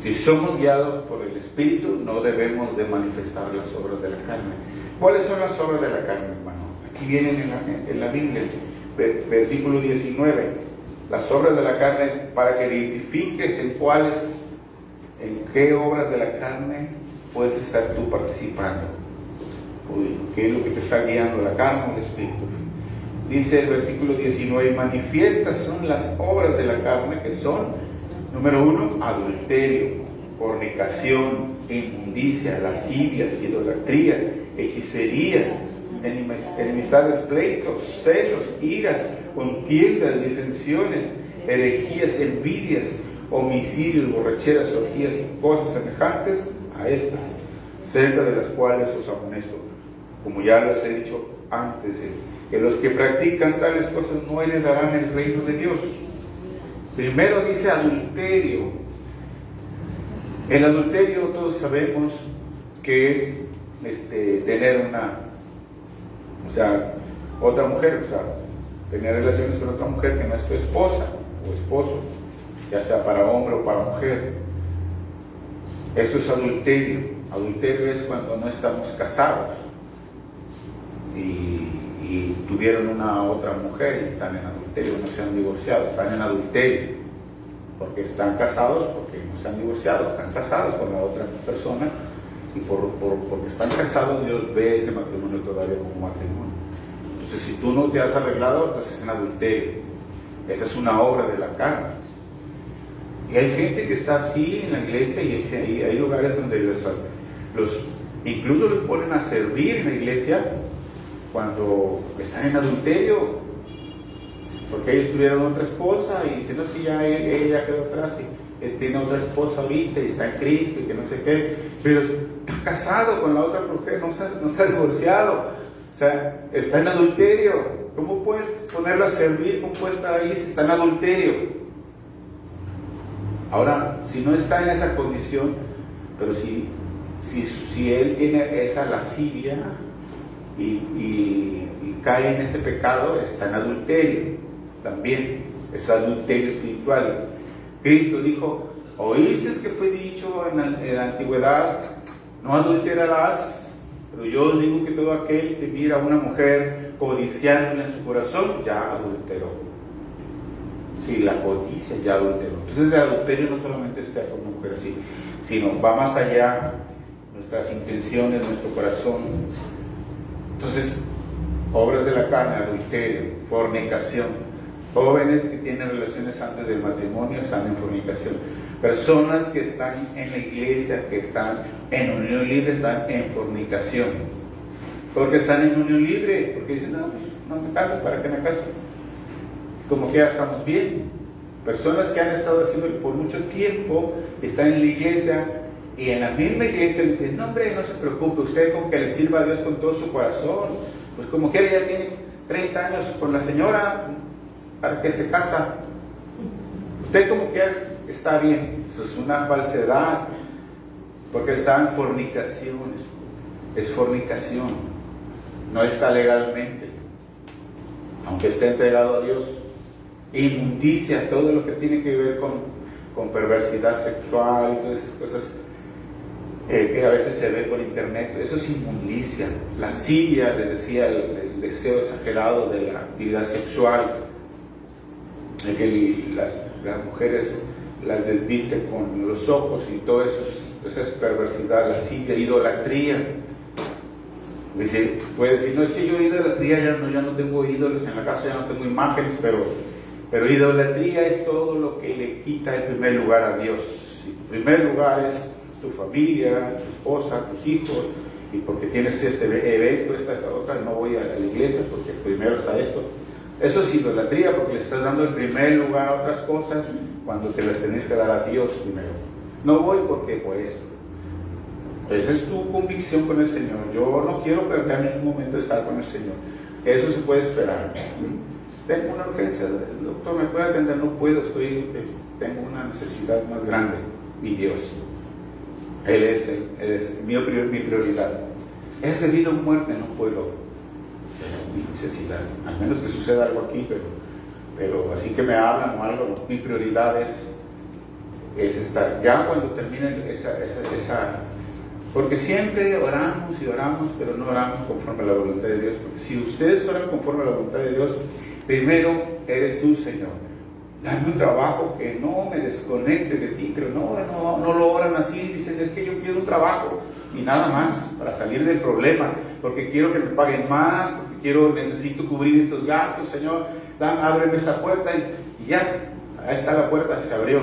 Si somos guiados por el Espíritu, no debemos de manifestar las obras de la carne. ¿Cuáles son las obras de la carne, hermano? Aquí vienen en la Biblia, versículo 19. Las obras de la carne, para que identifiques en qué obras de la carne puedes estar tú participando. ¿Qué es lo que te está guiando, la carne o el espíritu? Dice el versículo 19: manifiestas son las obras de la carne, que son, número 1, adulterio, fornicación, inmundicia, lascivia, idolatría, hechicería, enemistades, pleitos, celos, iras, contiendas, disensiones, herejías, envidias, homicidios, borracheras, orgías y cosas semejantes a estas, cerca de las cuales os amonesto, como ya les he dicho antes, que los que practican tales cosas no heredarán el reino de Dios. Primero dice adulterio. El adulterio todos sabemos que es tener otra mujer, tener relaciones con otra mujer que no es tu esposa o esposo, ya sea para hombre o para mujer. Eso es adulterio. Adulterio es cuando no estamos casados y tuvieron una otra mujer y están en adulterio, no se han divorciado, están en adulterio, porque están casados, porque no se han divorciado, están casados con la otra persona, y porque están casados, Dios ve ese matrimonio todavía como matrimonio. Entonces, si tú no te has arreglado, estás en adulterio. Esa es una obra de la carne. Y hay gente que está así en la iglesia, y hay lugares donde incluso los ponen a servir en la iglesia cuando están en adulterio, porque ellos tuvieron otra esposa y dicen, no, es que ya ella quedó atrás y él tiene otra esposa ahorita y está en Cristo y que no sé qué, pero está casado con la otra mujer, no se ha divorciado, o sea, está en adulterio. ¿Cómo puedes ponerlo a servir? ¿Cómo puede estar ahí si está en adulterio? Ahora, si no está en esa condición, pero si él tiene esa lascivia y cae en ese pecado, está en adulterio también, es adulterio espiritual. Cristo dijo, oíste que fue dicho en la antigüedad, no adulterarás, pero yo os digo que todo aquel que mira a una mujer codiciándola en su corazón, ya adulteró. Sí, la codicia ya adulteró. Entonces el adulterio no solamente está con una mujer así, sino va más allá, nuestras intenciones, nuestro corazón. Entonces, obras de la carne, adulterio, fornicación. Jóvenes que tienen relaciones antes del matrimonio están en fornicación. Personas que están en la iglesia, que están en unión libre, están en fornicación. Porque están en unión libre, porque dicen, no, pues no me caso, ¿para qué me caso? Como que ya estamos bien. Personas que han estado haciendo por mucho tiempo, están en la iglesia, y en la misma iglesia le dicen, no, hombre, no se preocupe, usted con que le sirva a Dios con todo su corazón, pues como quiera ya tiene 30 años con la señora, ¿para qué se casa? Usted como quiera está bien. Eso es una falsedad, porque está en fornicación, es fornicación, no está legalmente, aunque esté entregado a Dios. Inmundicia, todo lo que tiene que ver con perversidad sexual y todas esas cosas que a veces se ve por internet. Eso es inmundicia. Lascivia, les decía, el deseo exagerado de la actividad sexual, de que las mujeres las desvisten con los ojos y todo eso, esa es perversidad, lascivia, idolatría. Puede decir, no, es que yo idolatría ya no tengo ídolos en la casa, ya no tengo imágenes, pero idolatría es todo lo que le quita el primer lugar a Dios. Si tu primer lugar es tu familia, tu esposa, tus hijos, y porque tienes este evento, esta otra, no voy a la iglesia porque primero está esto. Eso es idolatría, porque le estás dando el primer lugar a otras cosas cuando te las tenés que dar a Dios primero. No voy porque por esto. Esa es tu convicción con el Señor. Yo no quiero perder ningún momento de estar con el Señor. Eso se puede esperar. Tengo una urgencia, el doctor me puede atender, no puedo, tengo una necesidad más grande. Mi Dios, Él es mi prioridad. Es debido a muerte, no puedo. Es mi necesidad, al menos que suceda algo aquí, pero así que me hablan o algo, mi prioridad es estar. Ya cuando termine esa porque siempre oramos y oramos, pero no oramos conforme a la voluntad de Dios, porque si ustedes oran conforme a la voluntad de Dios, primero eres tú, Señor. Dame un trabajo que no me desconecte de ti, pero no lo oran así, dicen, es que yo quiero un trabajo y nada más para salir del problema, porque quiero que me paguen más, porque necesito cubrir estos gastos, Señor, ábreme esta puerta y ya, ahí está la puerta, se abrió,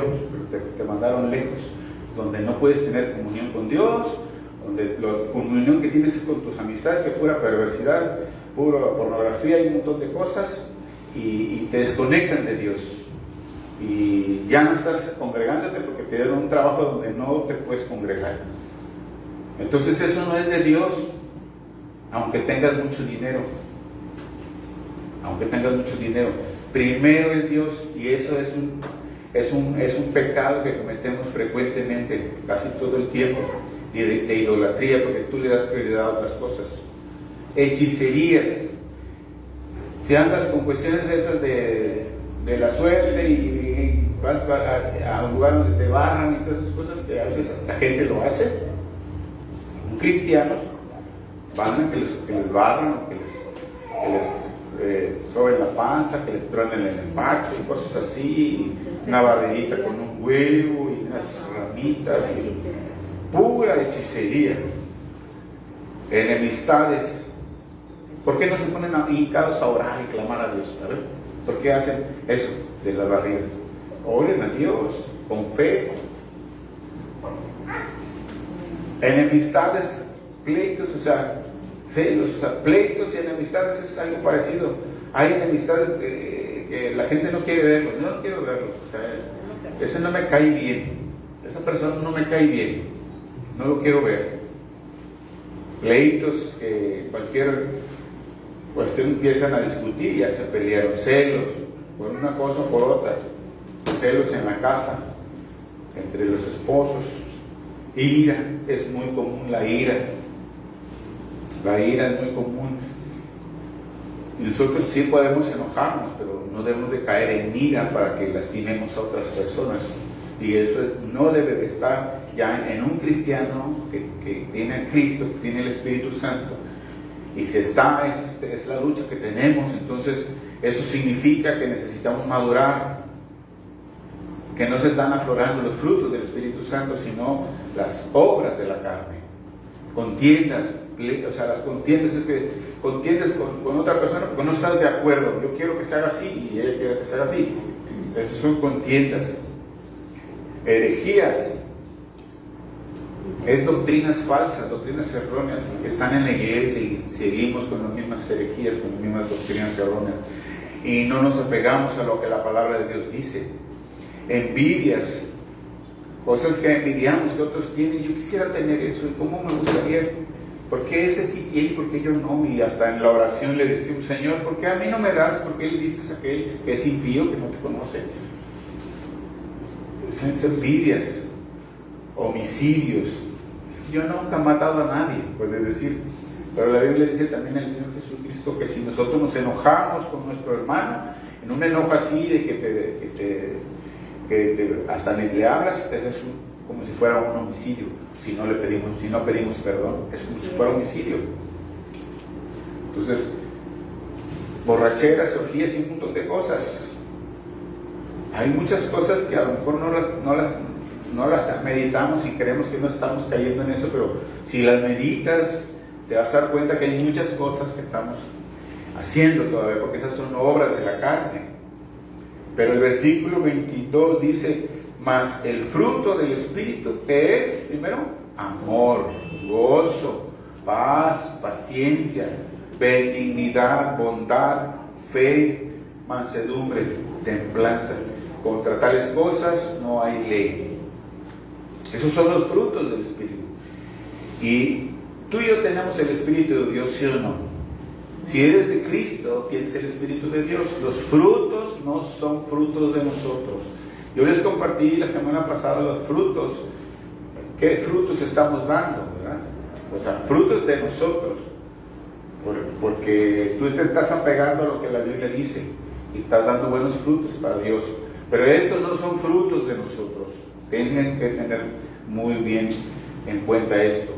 pero te mandaron lejos, donde no puedes tener comunión con Dios, donde la comunión que tienes con tus amistades, que es pura perversidad, pura pornografía y un montón de cosas, y te desconectan de Dios. Y ya no estás congregándote porque te dieron un trabajo donde no te puedes congregar. Entonces eso no es de Dios, aunque tengas mucho dinero. Aunque tengas mucho dinero. Primero es Dios, y eso es un pecado que cometemos frecuentemente, casi todo el tiempo, de idolatría, porque tú le das prioridad a otras cosas. Hechicerías. Si andas con cuestiones esas de la suerte y vas a un lugar donde te barran y todas esas cosas que a veces la gente lo hace, cristianos van a que les barran, que les soben la panza, que les truenen el empacho y cosas así, una barridita con un huevo y unas ramitas, y pura hechicería, enemistades. ¿Por qué no se ponen hincados a orar y clamar a Dios? ¿Sabes? ¿Por qué hacen eso de las barridas? Oren a Dios con fe. Enemistades, pleitos, celos, pleitos y enemistades es algo parecido. Hay enemistades que la gente no quiere verlos. Yo no quiero verlos. Ese no me cae bien. Esa persona no me cae bien. No lo quiero ver. Pleitos que cualquier cuestión empiezan a discutir y ya se pelearon. Celos por una cosa o por otra. Celos en la casa, entre los esposos. Ira, es muy común la ira. La ira es muy común. Y nosotros sí podemos enojarnos, pero no debemos de caer en ira para que lastimemos a otras personas. Y eso no debe de estar ya en un cristiano que tiene a Cristo, que tiene el Espíritu Santo. Y si es la lucha que tenemos, entonces eso significa que necesitamos madurar, que no se están aflorando los frutos del Espíritu Santo, sino las obras de la carne. Contiendas, las contiendas es que contiendes con otra persona porque no estás de acuerdo. Yo quiero que se haga así y ella quiere que se haga así. Esas son contiendas. Herejías es doctrinas falsas, doctrinas erróneas que están en la iglesia y seguimos con las mismas herejías, con las mismas doctrinas erróneas y no nos apegamos a lo que la palabra de Dios dice. Envidias, cosas que envidiamos que otros tienen. Yo quisiera tener eso y cómo me gustaría. ¿Por qué ese sí tiene y por qué yo no? Y hasta en la oración le decimos, Señor, ¿por qué a mí no me das? ¿Por qué le diste a aquel que es impío, que no te conoce? Esas envidias, homicidios. Es que yo nunca he matado a nadie, puede decir. Pero la Biblia dice también el Señor Jesucristo que si nosotros nos enojamos con nuestro hermano, en un enojo así de que hasta ni le hablas, eso es como si fuera un homicidio. Si no pedimos perdón, es como si fuera un homicidio. Entonces, borracheras, orgías y un montón de cosas. Hay muchas cosas que a lo mejor no las meditamos y creemos que no estamos cayendo en eso, pero si las meditas, te vas a dar cuenta que hay muchas cosas que estamos haciendo todavía, porque esas son obras de la carne. Pero el versículo 22 dice: mas el fruto del Espíritu, que es, primero, amor, gozo, paz, paciencia, benignidad, bondad, fe, mansedumbre, templanza. Contra tales cosas no hay ley. Esos son los frutos del Espíritu. Y tú y yo tenemos el Espíritu de Dios, ¿sí o no? Si eres de Cristo, tienes el Espíritu de Dios. Los frutos no son frutos de nosotros. Yo les compartí la semana pasada los frutos. ¿Qué frutos estamos dando, verdad? O sea, frutos de nosotros. Porque tú te estás apegando a lo que la Biblia dice y estás dando buenos frutos para Dios. Pero estos no son frutos de nosotros. Tienen que tener muy bien en cuenta esto.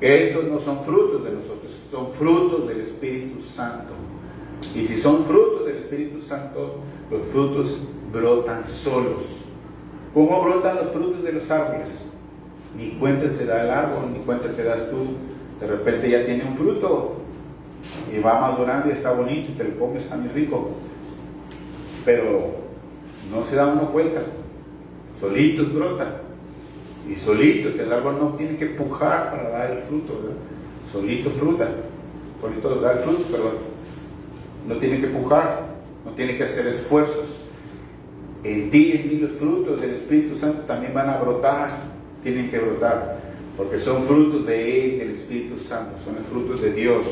Que estos no son frutos de nosotros, son frutos del Espíritu Santo. Y si son frutos del Espíritu Santo, los frutos brotan solos. ¿Cómo brotan los frutos de los árboles? Ni cuenta se da el árbol, ni cuenta te das tú. De repente ya tiene un fruto y va madurando y está bonito y te lo comes, está muy rico. Pero no se da uno cuenta. Solitos brotan. Y solitos, el árbol no tiene que pujar para dar el fruto, ¿verdad? Solito da el fruto, perdón. No tiene que pujar, no tiene que hacer esfuerzos. En ti y en mí los frutos del Espíritu Santo también van a brotar, tienen que brotar, porque son frutos de Él, del Espíritu Santo, son los frutos de Dios,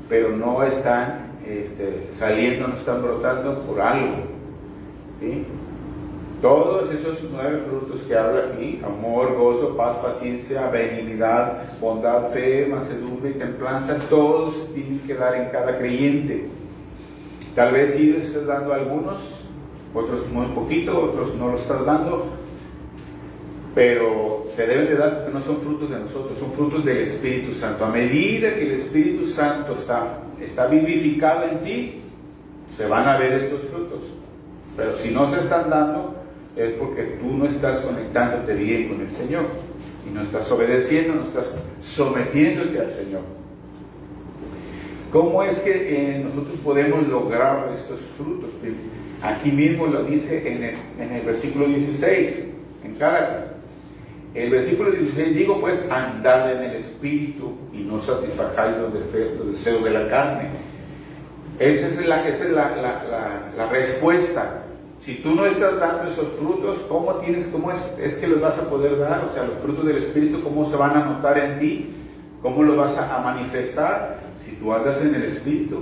pero no están saliendo, no están brotando por algo, ¿sí? Todos esos 9 frutos que habla aquí: amor, gozo, paz, paciencia, benignidad, bondad, fe, mansedumbre y templanza, todos tienen que dar en cada creyente. Tal vez sí les estás dando a algunos, otros muy poquito, otros no lo estás dando, pero se deben de dar porque no son frutos de nosotros, son frutos del Espíritu Santo. A medida que el Espíritu Santo está vivificado en ti, se van a ver estos frutos. Pero si no se están dando, es porque tú no estás conectándote bien con el Señor y no estás obedeciendo, no estás sometiéndote al Señor. ¿Cómo es que nosotros podemos lograr estos frutos? Aquí mismo lo dice en el versículo 16, en Gálatas. El versículo 16, digo pues, andad en el Espíritu y no satisfagáis los deseos de la carne. Esa es la respuesta. Si tú no estás dando esos frutos, ¿cómo es que los vas a poder dar? O sea, los frutos del Espíritu, ¿cómo se van a notar en ti? ¿Cómo los vas a manifestar? Si tú andas en el Espíritu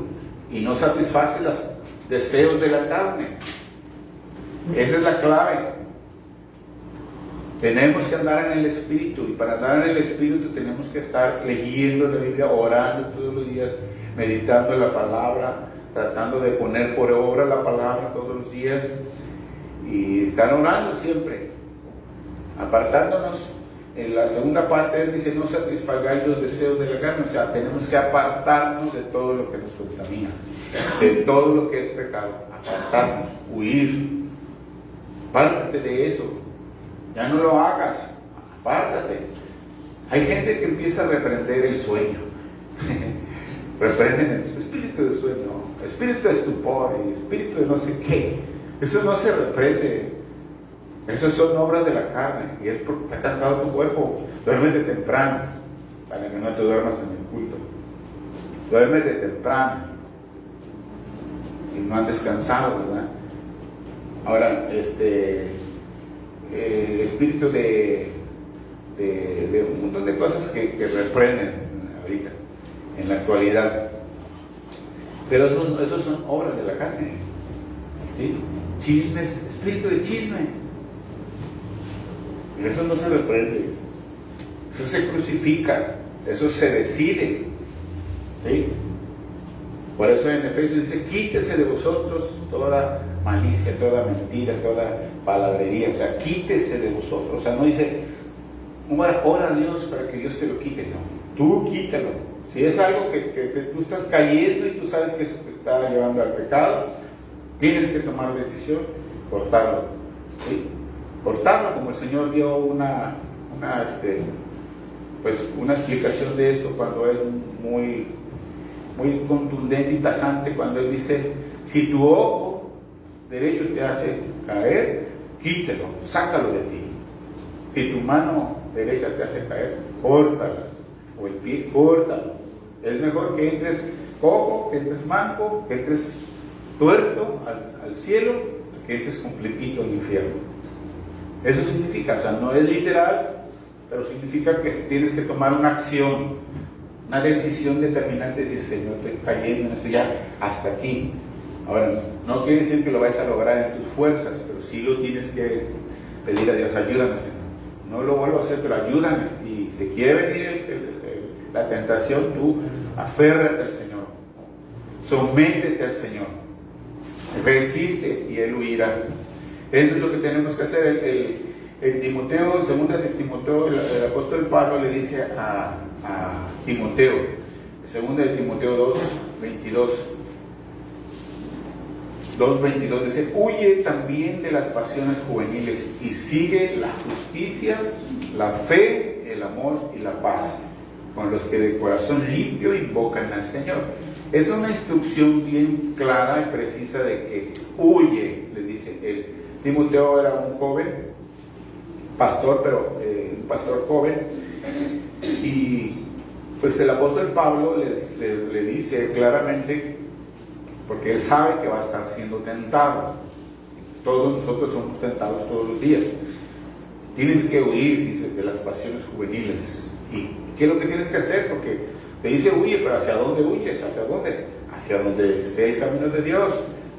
y no satisfaces los deseos de la carne. Esa es la clave. Tenemos que andar en el Espíritu, y para andar en el Espíritu tenemos que estar leyendo la Biblia, orando todos los días, meditando en la palabra, tratando de poner por obra la palabra todos los días, y estar orando siempre, apartándonos. En la segunda parte él dice: no satisfagáis los deseos de la carne. O sea, tenemos que apartarnos de todo lo que nos contamina, de todo lo que es pecado, apartarnos, huir. Apártate de eso, ya no lo hagas, apártate. Hay gente que empieza a reprender el sueño. Reprenden el espíritu de sueño, espíritu de estupor, espíritu de no sé qué. Eso no se reprende. Esas son obras de la carne, y es porque está cansado tu cuerpo. Duérmete temprano, para que no te duermas en el culto. Duérmete temprano y no andes cansado, ¿verdad? Ahora, espíritu de un montón de cosas que reprenden ahorita, en la actualidad. Pero esos son obras de la carne, ¿sí? Chismes, espíritu de chisme. Eso no se reprende, eso se crucifica, eso se decide, ¿sí? Por eso en Efesios dice, quítese de vosotros toda malicia, toda mentira, toda palabrería. O sea, quítese de vosotros. O sea, no dice, ora a Dios para que Dios te lo quite. No, tú quítalo. Si es algo que tú estás cayendo y tú sabes que eso te está llevando al pecado, tienes que tomar decisión, cortarlo. ¿Sí? Cortarlo, como el Señor dio una explicación de esto cuando es muy contundente y tajante, cuando Él dice, si tu ojo derecho te hace caer, quítelo, sácalo de ti. Si tu mano derecha te hace caer, córtala, o el pie, córtalo. Es mejor que entres cojo, que entres manco, que entres tuerto al cielo, que entres completito al infierno. Eso significa, o sea, no es literal, pero significa que tienes que tomar una acción, una decisión determinante, decir, Señor, estoy cayendo en esto ya hasta aquí. Ahora, no quiere decir que lo vayas a lograr en tus fuerzas, pero sí lo tienes que pedir a Dios, ayúdame, Señor. No lo vuelvo a hacer, pero ayúdame. Y si quiere venir la tentación, tú aférrate al Señor, sométete al Señor, resiste y Él huirá. Eso es lo que tenemos que hacer. El Timoteo, segunda de Timoteo, el apóstol Pablo le dice a Timoteo, segunda de Timoteo 2:22 dice, huye también de las pasiones juveniles y sigue la justicia, la fe, el amor y la paz, con los que de corazón limpio invocan al Señor. Es una instrucción bien clara y precisa de que huye, le dice él. Timoteo era un joven pastor, pero un pastor joven, y pues el apóstol Pablo le dice claramente, porque él sabe que va a estar siendo tentado. Todos nosotros somos tentados todos los días. Tienes que huir, dice, de las pasiones juveniles. ¿Y qué es lo que tienes que hacer? Porque te dice huye, pero ¿hacia dónde huyes? ¿Hacia dónde? Hacia donde esté el camino de Dios,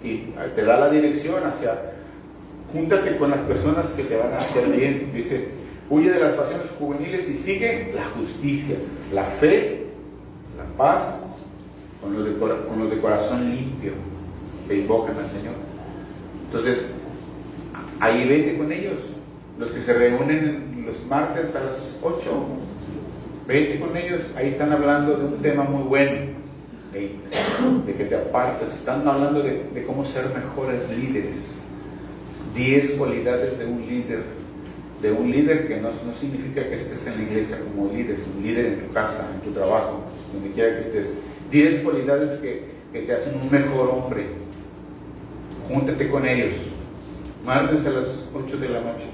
y te da la dirección júntate con las personas que te van a hacer bien. Dice, huye de las pasiones juveniles y sigue la justicia, la fe, la paz, con los de corazón limpio, que invocan al Señor. Entonces, ahí vete con ellos. Los que se reúnen los martes a las 8, vete con ellos. Ahí están hablando de un tema muy bueno, de que te apartes. Están hablando de cómo ser mejores líderes. 10 cualidades de un líder que no significa que estés en la iglesia como líder, es un líder en tu casa, en tu trabajo, donde quiera que estés. 10 cualidades que te hacen un mejor hombre. Júntate con ellos, martes a las 8 de la noche.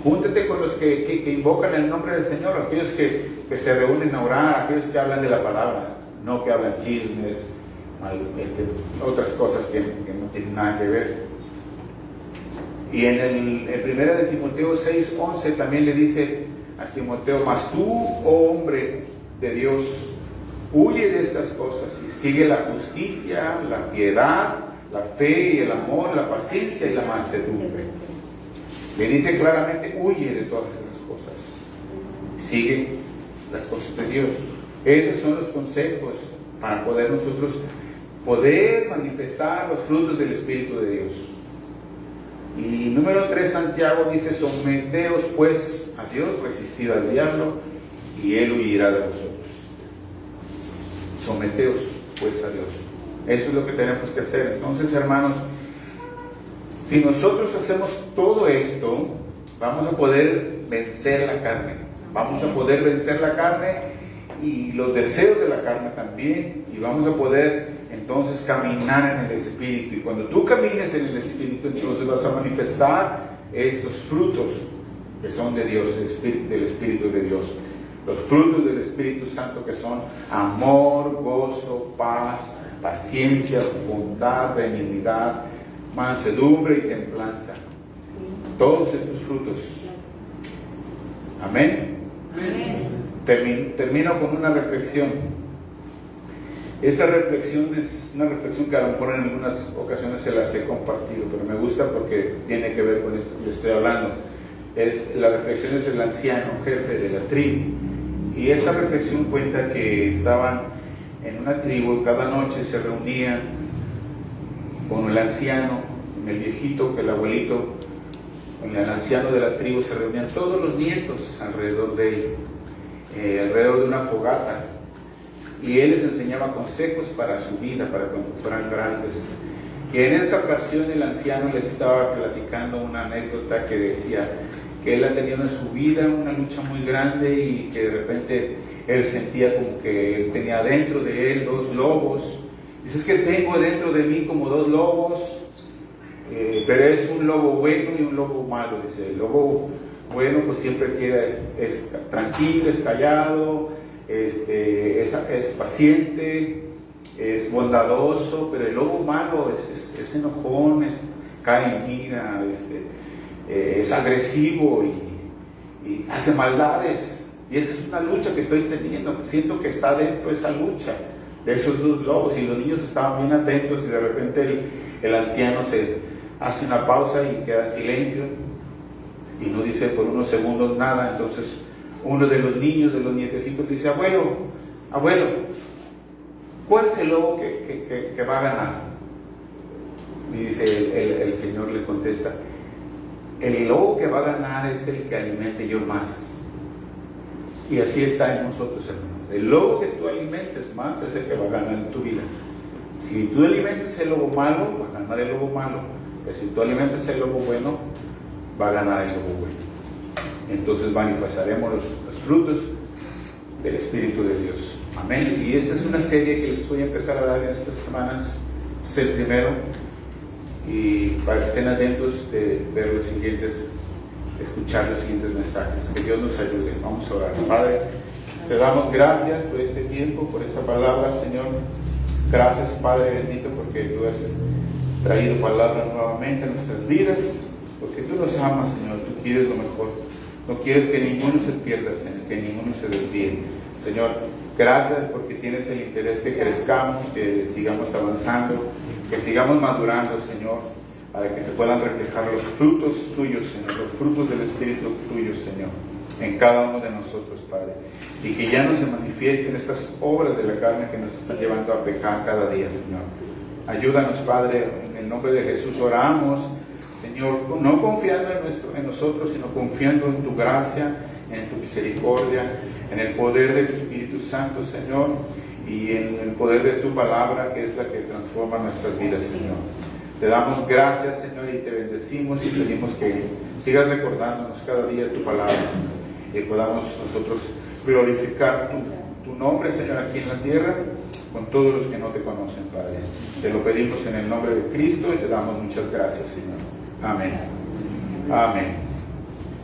Júntate con los que invocan el nombre del Señor, aquellos que se reúnen a orar, aquellos que hablan de la palabra, no que hablan chismes, otras cosas que no tienen nada que ver. Y en primera de Timoteo 6:11 también le dice a Timoteo, mas tú, oh hombre de Dios, huye de estas cosas y sigue la justicia, la piedad, la fe y el amor, la paciencia y la mansedumbre. Le dice claramente, huye de todas esas cosas, sigue las cosas de Dios. Esos son los consejos para poder nosotros manifestar los frutos del Espíritu de Dios. Y número 3, Santiago dice, someteos pues a Dios, resistid al diablo y él huirá de vosotros. Someteos pues a Dios. Eso es lo que tenemos que hacer. Entonces, hermanos, si nosotros hacemos todo esto, vamos a poder vencer la carne. Vamos a poder vencer la carne y los deseos de la carne también, y vamos a poder entonces caminar en el Espíritu. Y cuando tú camines en el Espíritu, entonces vas a manifestar estos frutos que son de Dios, del Espíritu de Dios. Los frutos del Espíritu Santo, que son amor, gozo, paz, paciencia, bondad, benignidad, mansedumbre y templanza. Todos estos frutos. Amén. Termino con una reflexión. Esta reflexión es una reflexión que a lo mejor en algunas ocasiones se las he compartido, pero me gusta porque tiene que ver con esto que le estoy hablando. La reflexión es el anciano jefe de la tribu, y esta reflexión cuenta que estaban en una tribu, cada noche se reunían con el anciano, con el viejito, con el abuelito, con el anciano de la tribu, se reunían todos los nietos alrededor de él, alrededor de una fogata, y él les enseñaba consejos para su vida, para cuando fueran grandes. Y en esa ocasión el anciano les estaba platicando una anécdota que decía que él ha tenido en su vida una lucha muy grande y que de repente él sentía como que él tenía dentro de él 2 lobos. Dice, es que tengo dentro de mí como 2 lobos, pero es un lobo bueno y un lobo malo. Dice, el lobo bueno pues siempre es tranquilo, es callado, es paciente, es bondadoso, pero el lobo malo es enojón, cae en ira, es agresivo y hace maldades. Y esa es una lucha que estoy teniendo. Siento que está dentro de esa lucha de esos 2 lobos, y los niños estaban bien atentos, y de repente el anciano se hace una pausa y queda en silencio y no dice por unos segundos nada. Entonces uno de los niños, de los nietecitos, dice, abuelo, ¿cuál es el lobo que va a ganar? Y dice el Señor, le contesta, el lobo que va a ganar es el que alimente yo más. Y así está en nosotros, hermanos. El lobo que tú alimentes más es el que va a ganar en tu vida. Si tú alimentas el lobo malo, va a ganar el lobo malo. Pero si tú alimentas el lobo bueno, va a ganar el lobo bueno. Entonces manifestaremos los frutos del Espíritu de Dios. Amén. Y esta es una serie que les voy a empezar a dar en estas semanas. Es el primero. Y para que estén atentos de ver los siguientes, escuchar los siguientes mensajes. Que Dios nos ayude. Vamos a orar. Padre, te damos gracias por este tiempo, por esta palabra, Señor. Gracias, Padre bendito, porque tú has traído palabra nuevamente a nuestras vidas, porque tú nos amas, Señor. Tú quieres lo mejor. No quieres que ninguno se pierda, Señor, que ninguno se desvíe. Señor, gracias porque tienes el interés que crezcamos, que sigamos avanzando, que sigamos madurando, Señor, para que se puedan reflejar los frutos tuyos, Señor, los frutos del Espíritu tuyo, Señor, en cada uno de nosotros, Padre. Y que ya no se manifiesten estas obras de la carne que nos están llevando a pecar cada día, Señor. Ayúdanos, Padre, en el nombre de Jesús oramos, Señor, no confiando en nosotros, sino confiando en tu gracia, en tu misericordia, en el poder de tu Espíritu Santo, Señor, y en el poder de tu palabra, que es la que transforma nuestras vidas, Señor. Te damos gracias, Señor, y te bendecimos, y pedimos que sigas recordándonos cada día tu palabra, Señor, y podamos nosotros glorificar tu nombre, Señor, aquí en la tierra, con todos los que no te conocen, Padre. Te lo pedimos en el nombre de Cristo y te damos muchas gracias, Señor. Amén. Amén.